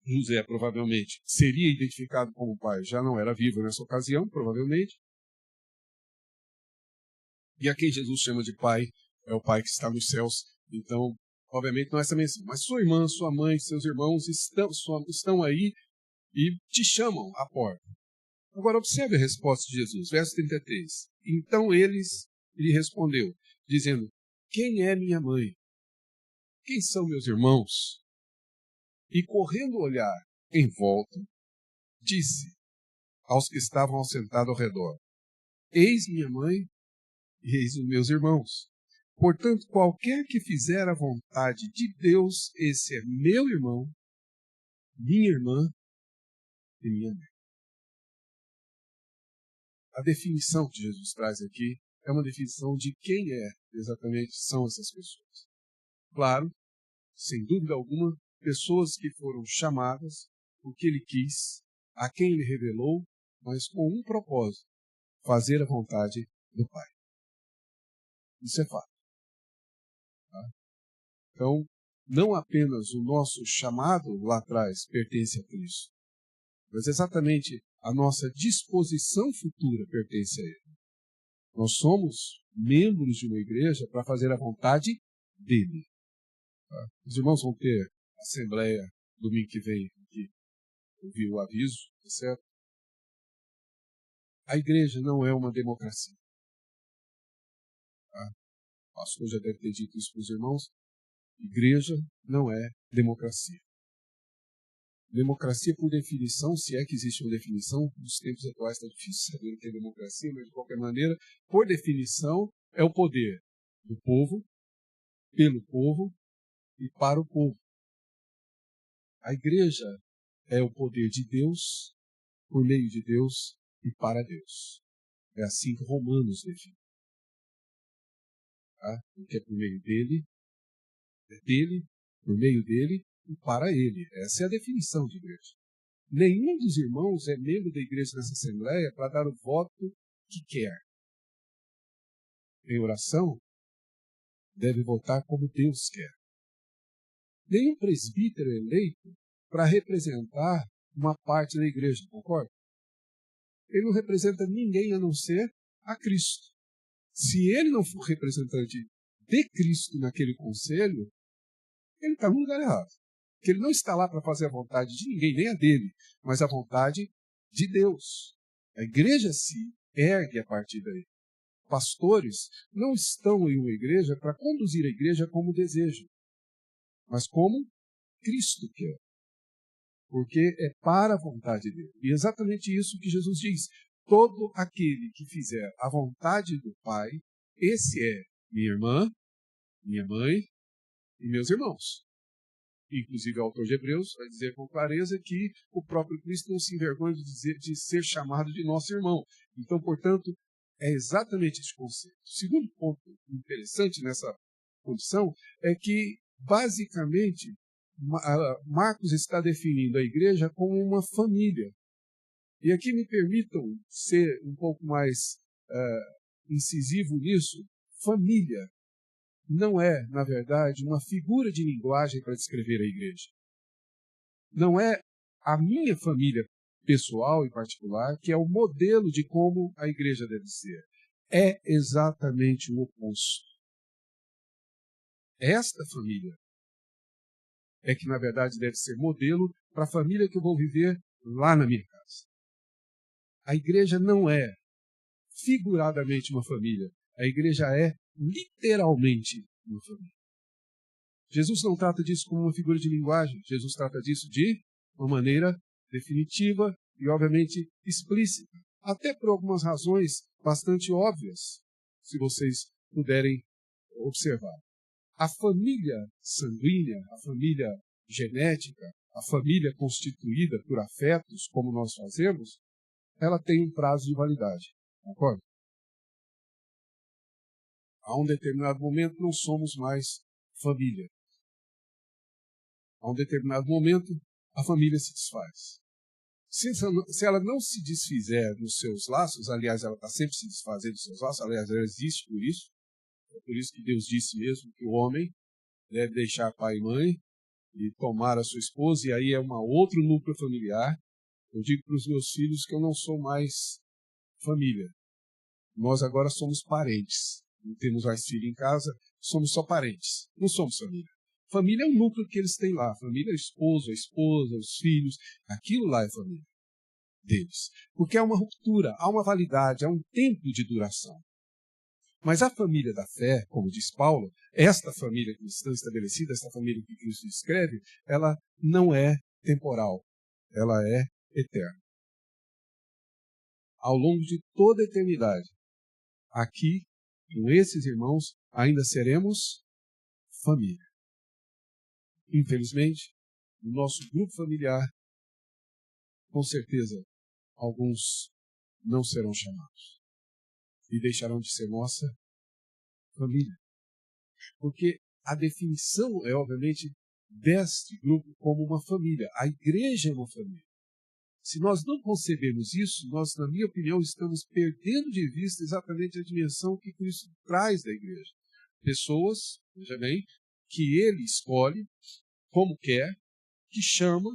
José provavelmente seria identificado como pai, já não era vivo nessa ocasião, provavelmente. E a quem Jesus chama de pai é o pai que está nos céus. Então, obviamente, não é essa menção. Mas sua irmã, sua mãe, seus irmãos estão aí e te chamam à porta. Agora, observe a resposta de Jesus, verso 33. Então lhe respondeu, dizendo, quem é minha mãe? Quem são meus irmãos? E correndo o olhar em volta, disse aos que estavam sentados ao redor, eis minha mãe e eis os meus irmãos. Portanto, qualquer que fizer a vontade de Deus, esse é meu irmão, minha irmã e minha mãe. A definição que Jesus traz aqui é uma definição de quem exatamente são essas pessoas. Claro, sem dúvida alguma, pessoas que foram chamadas porque ele quis, a quem ele revelou, mas com um propósito, fazer a vontade do Pai. Isso é fato. Tá? Então, não apenas o nosso chamado lá atrás pertence a Cristo, mas exatamente a nossa disposição futura pertence a Ele. Nós somos membros de uma igreja para fazer a vontade dele. Tá? Os irmãos vão ter assembleia domingo que vem aqui. Eu vi o aviso, tá certo? A igreja não é uma democracia. Tá? O pastor já deve ter dito isso para os irmãos. Igreja não é democracia. Democracia, por definição, se é que existe uma definição, nos tempos atuais está difícil saber o que é democracia, mas de qualquer maneira, por definição, é o poder do povo, pelo povo e para o povo. A igreja é o poder de Deus, por meio de Deus e para Deus. É assim que Romanos define. Tá? Porque é por meio dele, por meio dele e para ele. Essa é a definição de igreja. Nenhum dos irmãos é membro da igreja nessa assembleia para dar o voto que quer. Em oração, deve votar como Deus quer. Nenhum presbítero é eleito para representar uma parte da igreja, concorda? Ele não representa ninguém a não ser a Cristo. Se ele não for representante de Cristo naquele conselho, ele está no lugar errado. Porque ele não está lá para fazer a vontade de ninguém, nem a dele, mas a vontade de Deus. A igreja se ergue a partir daí. Pastores não estão em uma igreja para conduzir a igreja como desejam, mas como Cristo quer. Porque é para a vontade dele. E é exatamente isso que Jesus diz. Todo aquele que fizer a vontade do Pai, esse é minha irmã, minha mãe e meus irmãos. Inclusive o autor de Hebreus vai dizer com clareza que o próprio Cristo não se envergonha de ser chamado de nosso irmão. Então, portanto, é exatamente esse conceito. O segundo ponto interessante nessa condição é que, basicamente, Marcos está definindo a igreja como uma família. E aqui me permitam ser um pouco mais incisivo nisso. Família não é, na verdade, uma figura de linguagem para descrever a igreja. Não é a minha família pessoal e particular que é o modelo de como a igreja deve ser. É exatamente o oposto. Esta família é que, na verdade, deve ser modelo para a família que eu vou viver lá na minha casa. A igreja não é figuradamente uma família. A igreja é literalmente uma família. Jesus não trata disso como uma figura de linguagem. Jesus trata disso de uma maneira definitiva e, obviamente, explícita. Até por algumas razões bastante óbvias, se vocês puderem observar. A família sanguínea, a família genética, a família constituída por afetos, como nós fazemos, ela tem um prazo de validade. Concorda? A um determinado momento não somos mais família. A um determinado momento a família se desfaz. Se ela não se desfizer dos seus laços, aliás, ela está sempre se desfazendo dos seus laços, aliás, ela existe por isso. É por isso que Deus disse mesmo que o homem deve deixar pai e mãe e tomar a sua esposa, e aí é um outro núcleo familiar. Eu digo para os meus filhos que eu não sou mais família. Nós agora somos parentes. Não temos mais filho em casa, somos só parentes. Não somos família. Família é um núcleo que eles têm lá. Família é o esposo, a esposa, os filhos. Aquilo lá é família deles. Porque há uma ruptura, há uma validade, há um tempo de duração. Mas a família da fé, como diz Paulo, esta família cristã estabelecida, esta família que Cristo descreve, ela não é temporal, ela é eterna. Ao longo de toda a eternidade, aqui, com esses irmãos, ainda seremos família. Infelizmente, no nosso grupo familiar, com certeza, alguns não serão chamados e deixarão de ser nossa família. Porque a definição é, obviamente, deste grupo como uma família. A igreja é uma família. Se nós não concebermos isso, nós, na minha opinião, estamos perdendo de vista exatamente a dimensão que Cristo traz da igreja. Pessoas, veja bem, que ele escolhe como quer, que chama,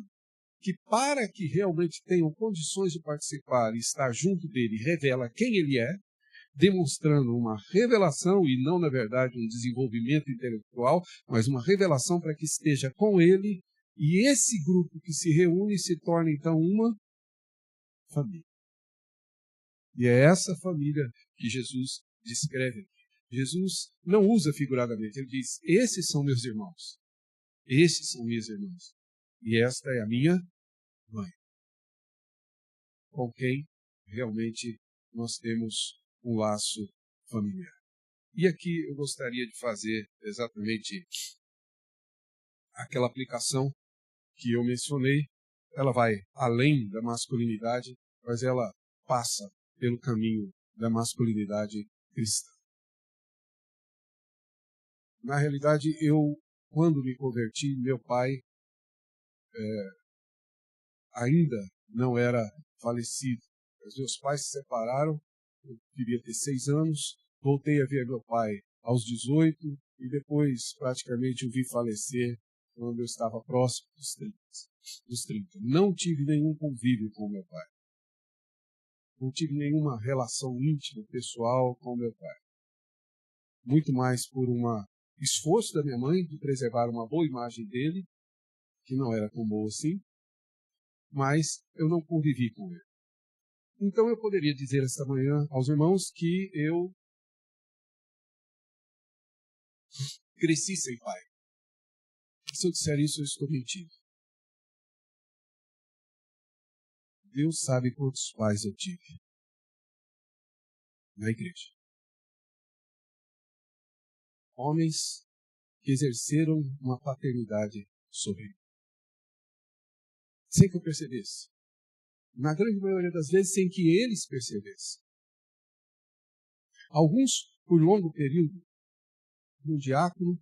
que para que realmente tenham condições de participar e estar junto dele, revela quem ele é, demonstrando uma revelação, e não, na verdade, um desenvolvimento intelectual, mas uma revelação para que esteja com ele, e esse grupo que se reúne se torna, então, uma família. E é essa família que Jesus descreve aqui. Jesus não usa figuradamente, ele diz, esses são meus irmãos, esses são minhas irmãs, e esta é a minha mãe, com quem realmente nós temos um laço familiar. E aqui eu gostaria de fazer exatamente aquela aplicação que eu mencionei. Ela vai além da masculinidade, mas ela passa pelo caminho da masculinidade cristã. Na realidade, quando me converti, meu pai ainda não era falecido. Os meus pais se separaram, eu devia ter 6 anos, voltei a ver meu pai aos 18 e depois praticamente o vi falecer quando eu estava próximo dos 30. Não tive nenhum convívio com meu pai. Não tive nenhuma relação íntima, pessoal com meu pai. Muito mais por um esforço da minha mãe de preservar uma boa imagem dele, que não era tão boa assim, mas eu não convivi com ele. Então eu poderia dizer esta manhã aos irmãos que eu cresci sem pai. Se eu disser isso, eu estou mentindo. Deus sabe quantos pais eu tive na igreja. Homens que exerceram uma paternidade sobre mim. Sem que eu percebesse. Na grande maioria das vezes, sem que eles percebessem. Alguns, por longo período, um diácono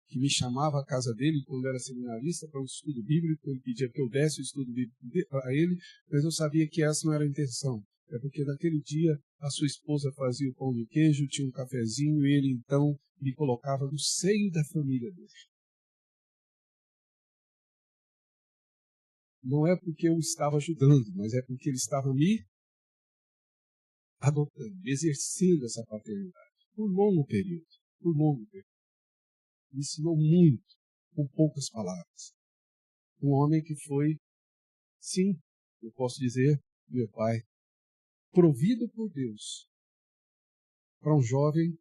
que me chamava à casa dele quando era seminarista para um estudo bíblico, ele pedia que eu desse o estudo bíblico a ele, mas eu sabia que essa não era a intenção. É porque naquele dia a sua esposa fazia o pão de queijo, tinha um cafezinho, e ele então me colocava no seio da família dele. Não é porque eu estava ajudando, mas é porque ele estava me adotando, exercendo essa paternidade por longo período. Me ensinou muito, com poucas palavras. Um homem que foi, sim, eu posso dizer, meu pai, provido por Deus para um jovem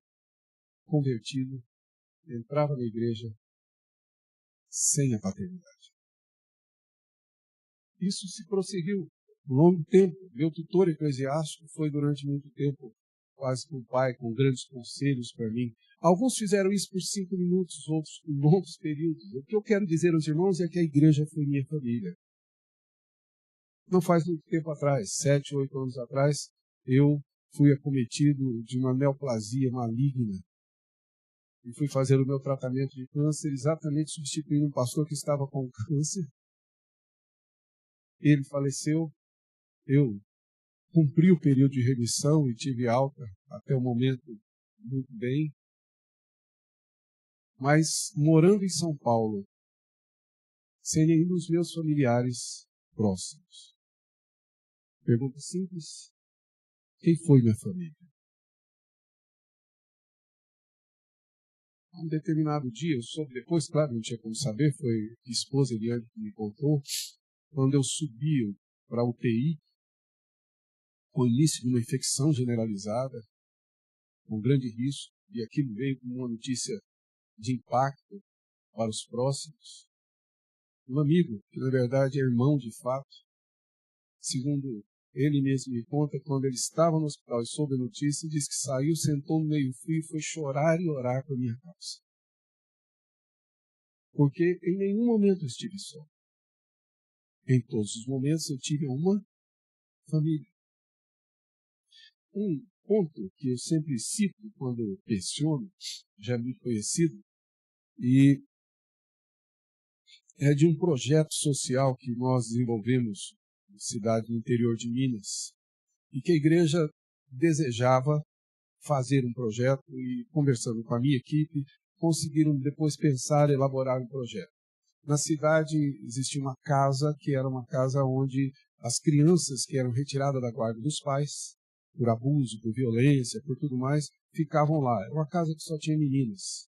convertido, entrava na igreja sem a paternidade. Isso se prosseguiu por longo tempo. Meu tutor eclesiástico foi durante muito tempo quase que um pai, com grandes conselhos para mim. Alguns fizeram isso por 5 minutos, outros por longos períodos. O que eu quero dizer aos irmãos é que a igreja foi minha família. Não faz muito tempo atrás, 7, 8 anos atrás, eu fui acometido de uma neoplasia maligna e fui fazer o meu tratamento de câncer, exatamente substituindo um pastor que estava com câncer. Ele faleceu, eu cumpri o período de remissão e tive alta até o momento muito bem. Mas morando em São Paulo, sem nenhum dos meus familiares próximos. Pergunta simples: quem foi minha família? Um determinado dia, eu soube depois, claro, não tinha como saber, foi a esposa Eliane que me contou, quando eu subi para a UTI, com o início de uma infecção generalizada, com grande risco, e aquilo veio como uma notícia de impacto para os próximos. Um amigo, que na verdade é irmão de fato, segundo ele mesmo me conta, quando ele estava no hospital e soube a notícia, disse que saiu, sentou no meio-fio e foi chorar e orar por minha causa. Porque em nenhum momento eu estive só. Em todos os momentos eu tive uma família. Um ponto que eu sempre cito quando menciono, já é muito conhecido, e é de um projeto social que nós desenvolvemos na cidade do interior de Minas, e que a igreja desejava fazer um projeto e, conversando com a minha equipe, conseguiram depois pensar e elaborar um projeto. Na cidade existia uma casa que era uma casa onde as crianças que eram retiradas da guarda dos pais, por abuso, por violência, por tudo mais, ficavam lá. Era uma casa que só tinha meninas.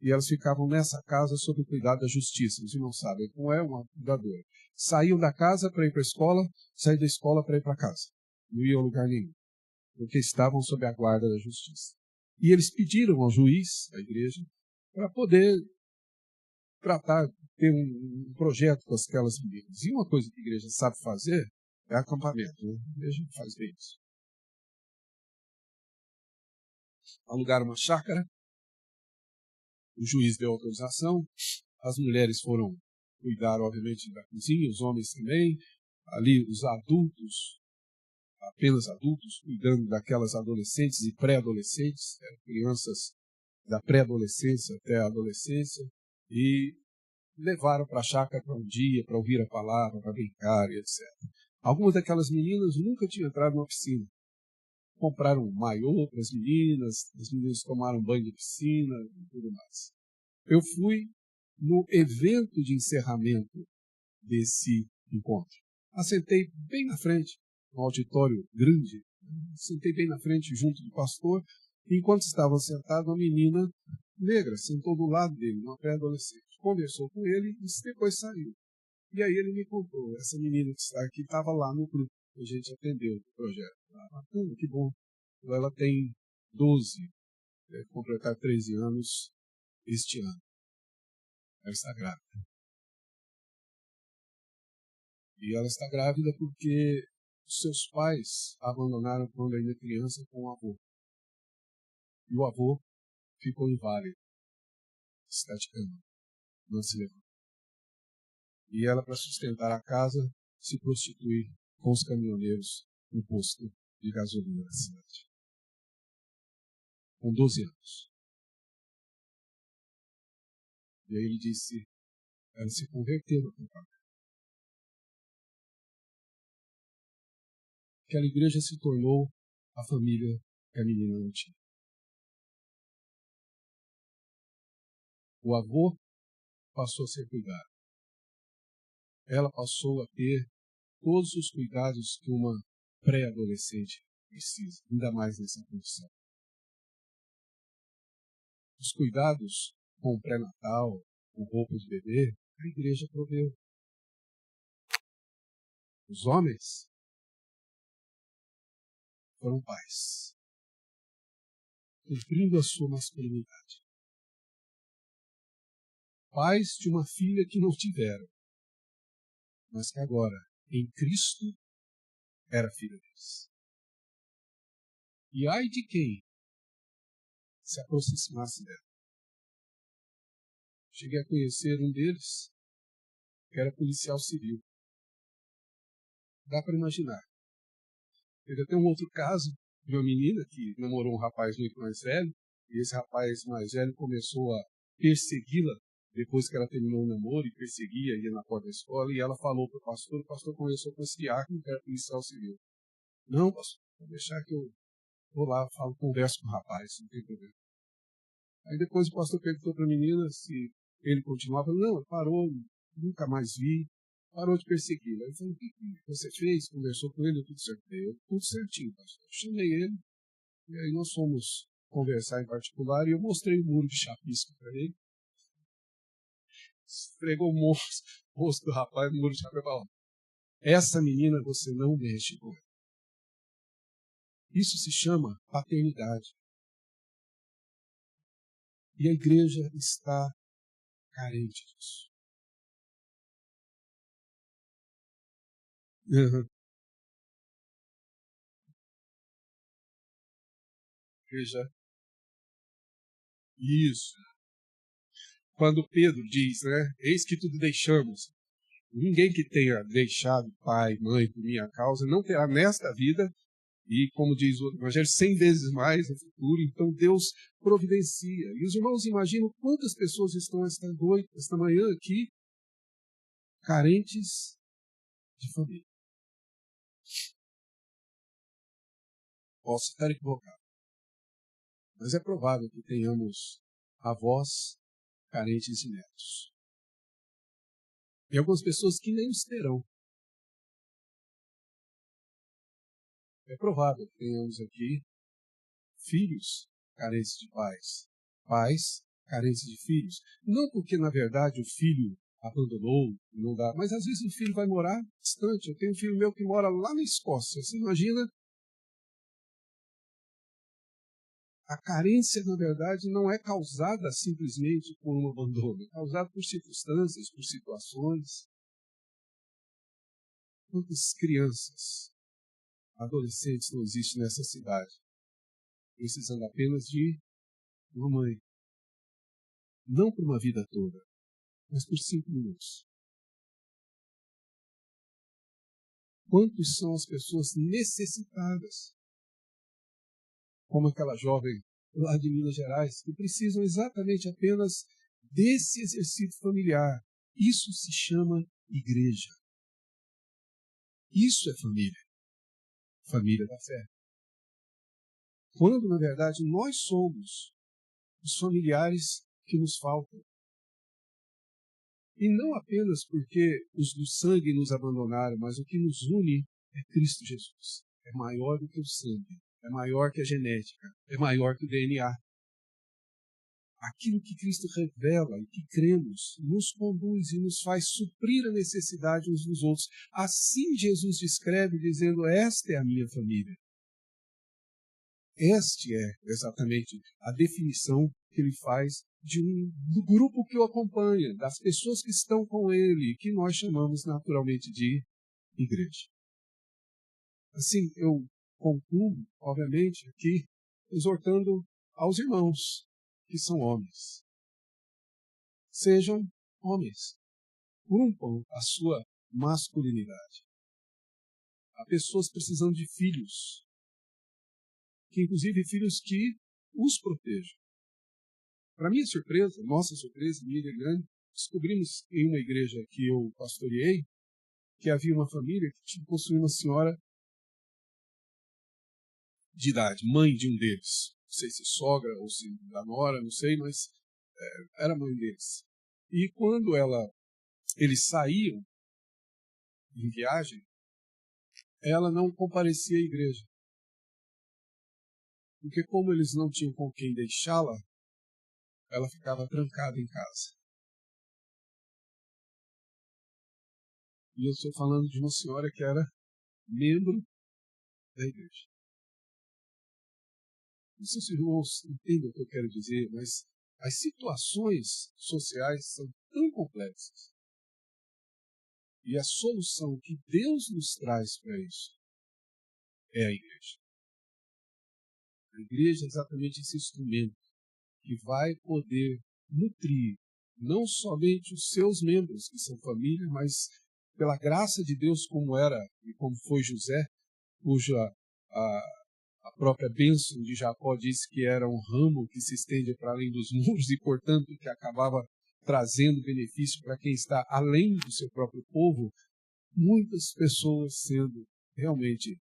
E elas ficavam nessa casa sob o cuidado da justiça. Os irmãos sabem como é uma cuidadora. Saíam da casa para ir para a escola, saíam da escola para ir para casa. Não iam a lugar nenhum, porque estavam sob a guarda da justiça. E eles pediram ao juiz, da igreja, para poder tratar, ter um projeto com aquelas meninas. E uma coisa que a igreja sabe fazer é acampamento. Né? A igreja faz bem isso. Alugaram uma chácara, o juiz deu autorização, as mulheres foram cuidar, obviamente, da cozinha, os homens também, ali os adultos, apenas adultos, cuidando daquelas adolescentes e pré-adolescentes, crianças da pré-adolescência até a adolescência, e levaram para a chácara para um dia, para ouvir a palavra, para brincar e etc. Algumas daquelas meninas nunca tinham entrado numa piscina. Compraram um maiô para as meninas tomaram banho de piscina e tudo mais. Eu fui no evento de encerramento desse encontro. Assentei bem na frente, no auditório grande, sentei bem na frente junto do pastor, e enquanto estavam sentados, uma menina negra sentou do lado dele, uma pré-adolescente. Conversou com ele e depois saiu. E aí ele me contou, essa menina que está aqui estava lá no grupo que a gente atendeu do projeto. Que bom. Ela tem 12, deve completar 13 anos este ano. Ela está grávida. E ela está grávida porque os seus pais a abandonaram quando ainda criança com o avô. E o avô ficou inválido, está de cama, não se levanta. E ela, para sustentar a casa, se prostitui com os caminhoneiros no posto de gasolina da cidade. Com 12 anos. E aí ele disse, ela se converteu no pecado. Aquela igreja se tornou a família que a menina não tinha. O avô passou a ser cuidado. Ela passou a ter todos os cuidados que uma pré-adolescente precisa, ainda mais nessa condição. Os cuidados com o pré-natal, com roupa de bebê, a igreja proveu. Os homens foram pais. cumprindo a sua masculinidade. Pais de uma filha que não tiveram, mas que agora, em Cristo, era filha deles. E ai de quem se aproximasse dela. Cheguei a conhecer um deles, que era policial civil. Dá para imaginar. Teve até um outro caso de uma menina que namorou um rapaz muito mais velho, e esse rapaz mais velho começou a persegui-la depois que ela terminou o namoro, e perseguia, ia na porta da escola, e ela falou para o pastor começou com esse diácono, que era policial civil. Não, pastor, vou deixar que eu vou lá, converso com o rapaz, não tem problema. Aí depois o pastor perguntou para a menina se ele continuava. Não, parou, nunca mais vi, parou de persegui-la. Ele falou, o que você fez? Conversou com ele, tudo certo. Deu tudo certinho, pastor. Eu chamei ele, e aí nós fomos conversar em particular, e eu mostrei o muro de chapisco para ele. Esfregou o rosto do rapaz no muro de chapisco e falou, essa menina você não mexe com ela. Isso se chama paternidade. E a igreja está carente disso. Uhum. Igreja. Isso. Quando Pedro diz, né, eis que tudo deixamos. Ninguém que tenha deixado pai, mãe por minha causa não terá nesta vida, e como diz o Evangelho, 100 vezes mais no futuro. Então Deus providencia. E os irmãos imaginam quantas pessoas estão esta manhã aqui carentes de família. Posso estar equivocado, mas é provável que tenhamos avós carentes de netos. E algumas pessoas que nem os terão. É provável que tenhamos aqui filhos carentes de pais, pais carentes de filhos. Não porque, na verdade, o filho abandonou, não dá, mas às vezes o filho vai morar distante. Eu tenho um filho meu que mora lá na Escócia. Você imagina? A carência, na verdade, não é causada simplesmente por um abandono, é causada por circunstâncias, por situações. Quantas crianças, adolescentes não existem nessa cidade, precisando apenas de uma mãe? Não por uma vida toda, mas por 5 minutos. Quantos são as pessoas necessitadas, como aquela jovem lá de Minas Gerais, que precisam exatamente apenas desse exercício familiar? Isso se chama igreja. Isso é família. Família da fé. Quando, na verdade, nós somos os familiares que nos faltam. E não apenas porque os do sangue nos abandonaram, mas o que nos une é Cristo Jesus. É maior do que o sangue, é maior que a genética, é maior que o DNA. Aquilo que Cristo revela e que cremos nos conduz e nos faz suprir a necessidade uns dos outros. Assim Jesus descreve dizendo, esta é a minha família. Esta é exatamente a definição que ele faz do grupo que o acompanha, das pessoas que estão com ele, que nós chamamos naturalmente de igreja. Assim, eu concluo, obviamente, aqui, exortando aos irmãos que são homens. Sejam homens. Cumpram a sua masculinidade. Há pessoas precisando de filhos, que inclusive filhos que os protejam. Para minha surpresa, nossa surpresa, minha e grande, descobrimos em uma igreja que eu pastoreei que havia uma família que possuía uma senhora de idade, mãe de um deles. Não sei se sogra ou se da nora, não sei, mas era mãe deles. E quando eles saíam em viagem, ela não comparecia à igreja. Porque como eles não tinham com quem deixá-la, ela ficava trancada em casa. E eu estou falando de uma senhora que era membro da igreja. Não sei se os irmãos entendem o que eu quero dizer, mas as situações sociais são tão complexas. E a solução que Deus nos traz para isso é a igreja. A igreja é exatamente esse instrumento que vai poder nutrir não somente os seus membros, que são família, mas pela graça de Deus, como era e como foi José, cuja a própria bênção de Jacó disse que era um ramo que se estende para além dos muros e, portanto, que acabava trazendo benefício para quem está além do seu próprio povo, muitas pessoas sendo realmente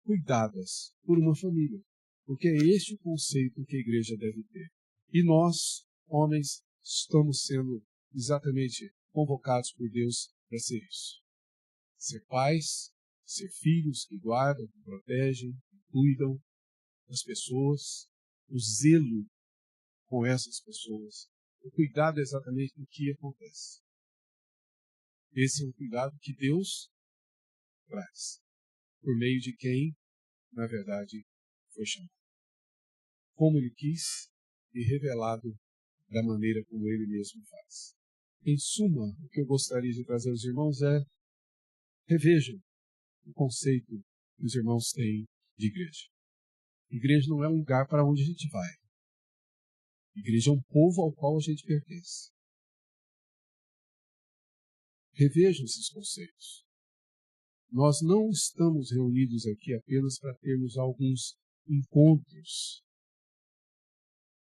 cuidadas por uma família. Porque é este o conceito que a igreja deve ter. E nós, homens, estamos sendo exatamente convocados por Deus para ser isso. Ser pais, ser filhos que guardam, que protegem, que cuidam das pessoas, o zelo com essas pessoas. O cuidado é exatamente do que acontece. Esse é um cuidado que Deus traz, por meio de quem, na verdade, foi chamado. Como Ele quis e revelado da maneira como Ele mesmo faz. Em suma, o que eu gostaria de trazer aos irmãos é: revejam o conceito que os irmãos têm de igreja. Igreja não é um lugar para onde a gente vai. Igreja é um povo ao qual a gente pertence. Revejam esses conceitos. Nós não estamos reunidos aqui apenas para termos alguns encontros.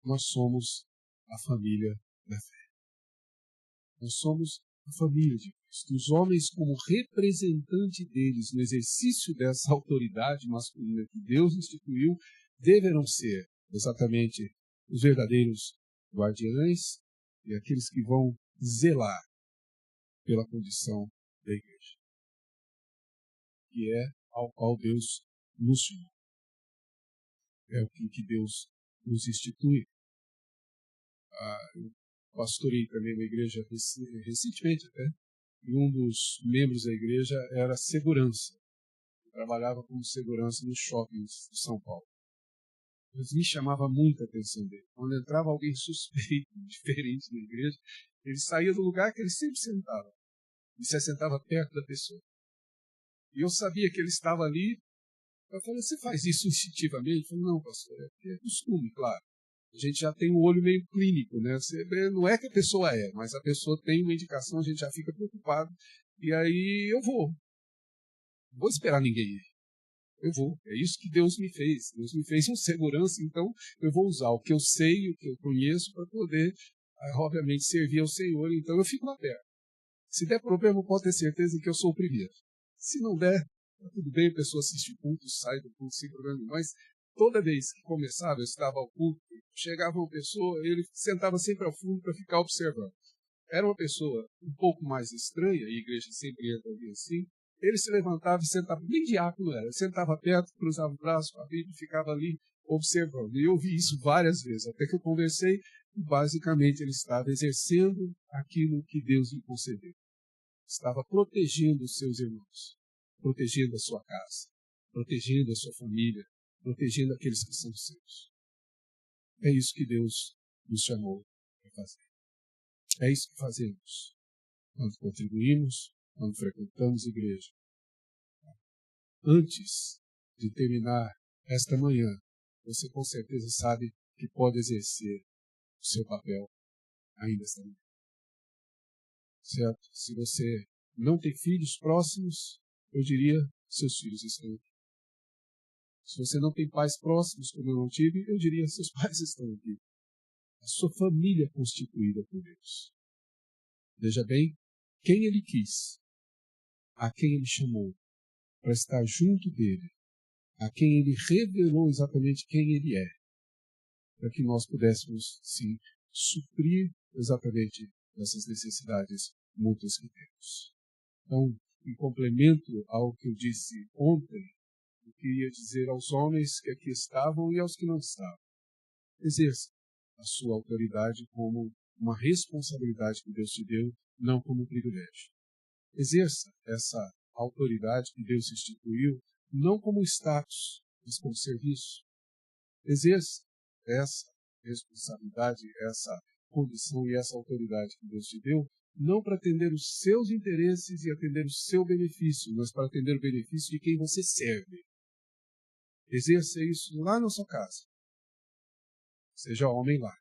Nós somos a família da fé. Nós somos a família de Cristo. Os homens, como representante deles no exercício dessa autoridade masculina que Deus instituiu, deverão ser exatamente os verdadeiros guardiães e aqueles que vão zelar pela condição da igreja, que é ao qual Deus nos chamou. É o que Deus nos institui. Eu pastorei também uma igreja recentemente até, e um dos membros da igreja era segurança. Eu trabalhava como segurança nos shoppings de São Paulo. Mas me chamava muita atenção dele. Quando entrava alguém suspeito, diferente na igreja, ele saía do lugar que ele sempre sentava e se assentava perto da pessoa. E eu sabia que ele estava ali. Eu falei: você faz isso instintivamente? Eu falei: não, pastor, é porque é costume, claro. A gente já tem um olho meio clínico, né? Não é que a pessoa é, mas a pessoa tem uma indicação, a gente já fica preocupado. E aí eu vou. Não vou esperar ninguém ir. Eu vou. É isso que Deus me fez. Deus me fez um segurança, então eu vou usar o que eu sei, o que eu conheço, para poder, obviamente, servir ao Senhor. Então eu fico lá perto. Se der problema, pode ter certeza que eu sou o primeiro. Se não der, tá tudo bem, a pessoa assiste o culto, sai do culto sem problema. Mas toda vez que começava, eu estava ao culto, chegava uma pessoa, ele sentava sempre ao fundo para ficar observando. Era uma pessoa um pouco mais estranha, e a igreja sempre entra ali assim. Ele se levantava e sentava, nem diácono era, sentava perto, cruzava o braço com a Bíblia e ficava ali observando. E eu vi isso várias vezes, até que eu conversei, e basicamente ele estava exercendo aquilo que Deus lhe concedeu. Estava protegendo os seus irmãos, protegendo a sua casa, protegendo a sua família, protegendo aqueles que são seus. É isso que Deus nos chamou para fazer. É isso que fazemos quando contribuímos, quando frequentamos a igreja. Antes de terminar esta manhã, você com certeza sabe que pode exercer o seu papel ainda esta manhã. Certo? Se você não tem filhos próximos, eu diria: seus filhos estão aqui. Se você não tem pais próximos, como eu não tive, eu diria: seus pais estão aqui. A sua família é constituída por Deus. Veja bem, quem Ele quis, a quem Ele chamou para estar junto dele, a quem Ele revelou exatamente quem Ele é, para que nós pudéssemos, sim, suprir exatamente essas necessidades mútuas que temos. Então, em complemento ao que eu disse ontem, eu queria dizer aos homens que aqui estavam e aos que não estavam: exerça a sua autoridade como uma responsabilidade que Deus te deu, não como um privilégio. Exerça essa autoridade que Deus instituiu, não como status, mas como serviço. exerça essa responsabilidade, essa condição e essa autoridade que Deus te deu, não para atender os seus interesses e atender o seu benefício, mas para atender o benefício de quem você serve. Exerça isso lá na sua casa. Seja homem lá.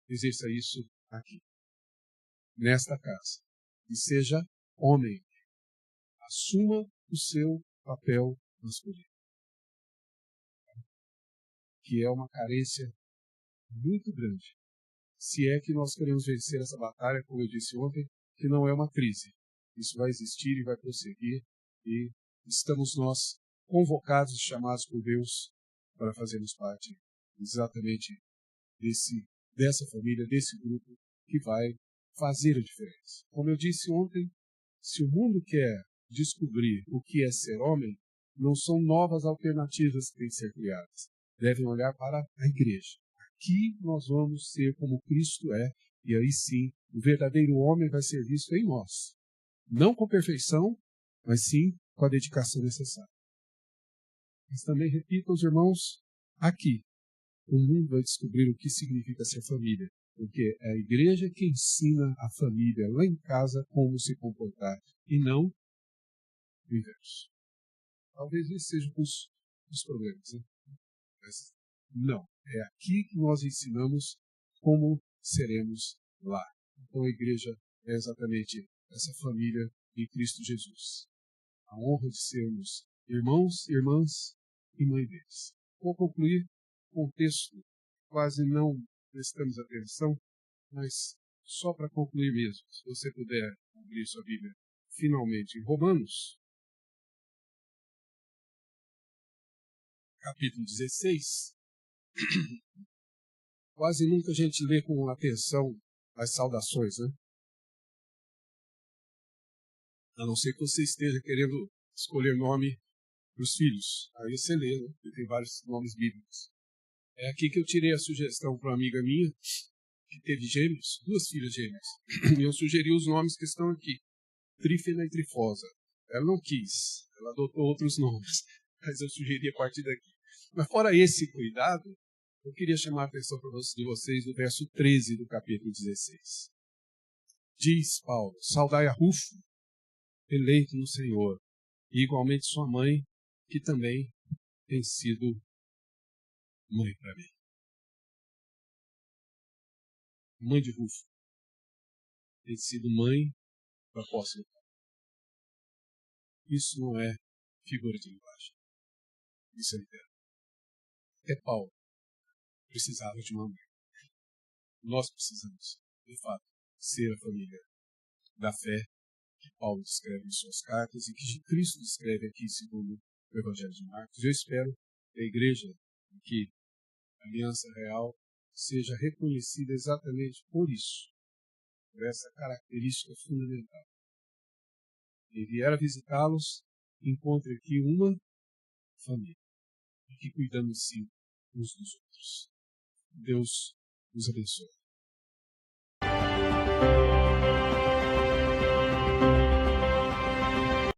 Exerça isso aqui, nesta casa. E seja homem. Assuma o seu papel masculino. Que é uma carência muito grande. Se é que nós queremos vencer essa batalha, como eu disse ontem, que não é uma crise. Isso vai existir e vai prosseguir. E estamos nós convocados e chamados por Deus para fazermos parte exatamente dessa família, desse grupo que vai fazer a diferença. Como eu disse ontem, se o mundo quer descobrir o que é ser homem, não são novas alternativas que têm que ser criadas. Devem olhar para a igreja. Aqui nós vamos ser como Cristo é, e aí sim, o verdadeiro homem vai ser visto em nós. Não com perfeição, mas sim com a dedicação necessária. Mas também repito aos irmãos, aqui, o mundo vai descobrir o que significa ser família, porque é a igreja que ensina a família lá em casa como se comportar, e não o inverso. Talvez esse seja um dos problemas, né? Mas não, é aqui que nós ensinamos como seremos lá. Então a igreja é exatamente essa família em Cristo Jesus. A honra de sermos irmãos, irmãs e mãe deles. Vou concluir com um texto, quase não prestamos atenção, mas só para concluir mesmo, se você puder abrir sua Bíblia finalmente em Romanos, capítulo 16, quase nunca a gente lê com atenção as saudações, né? A não ser que você esteja querendo escolher nome para os filhos. Aí você lê, né? Porque tem vários nomes bíblicos. É aqui que eu tirei a sugestão para uma amiga minha, que teve gêmeos, 2 filhas gêmeas. E eu sugeri os nomes que estão aqui. Trífena e Trifosa. Ela não quis, ela adotou outros nomes, mas eu sugeri a partir daqui. Mas fora esse cuidado, eu queria chamar a atenção de vocês do verso 13 do capítulo 16. Diz Paulo, saudai a Rufo, eleito no Senhor, e igualmente sua mãe, que também tem sido mãe para mim. Mãe de Rufo tem sido mãe do apóstolo Paulo. Isso não é figura de linguagem. Isso é literal. Até Paulo precisava de uma mãe. Nós precisamos, de fato, ser a família da fé que Paulo descreve em suas cartas e que Cristo descreve aqui segundo o Evangelho de Marcos. Eu espero que a igreja, que a Aliança Real, seja reconhecida exatamente por isso, por essa característica fundamental. Quem vier a visitá-los, encontre aqui uma família, e que cuidamos sim uns dos outros. Deus nos abençoe.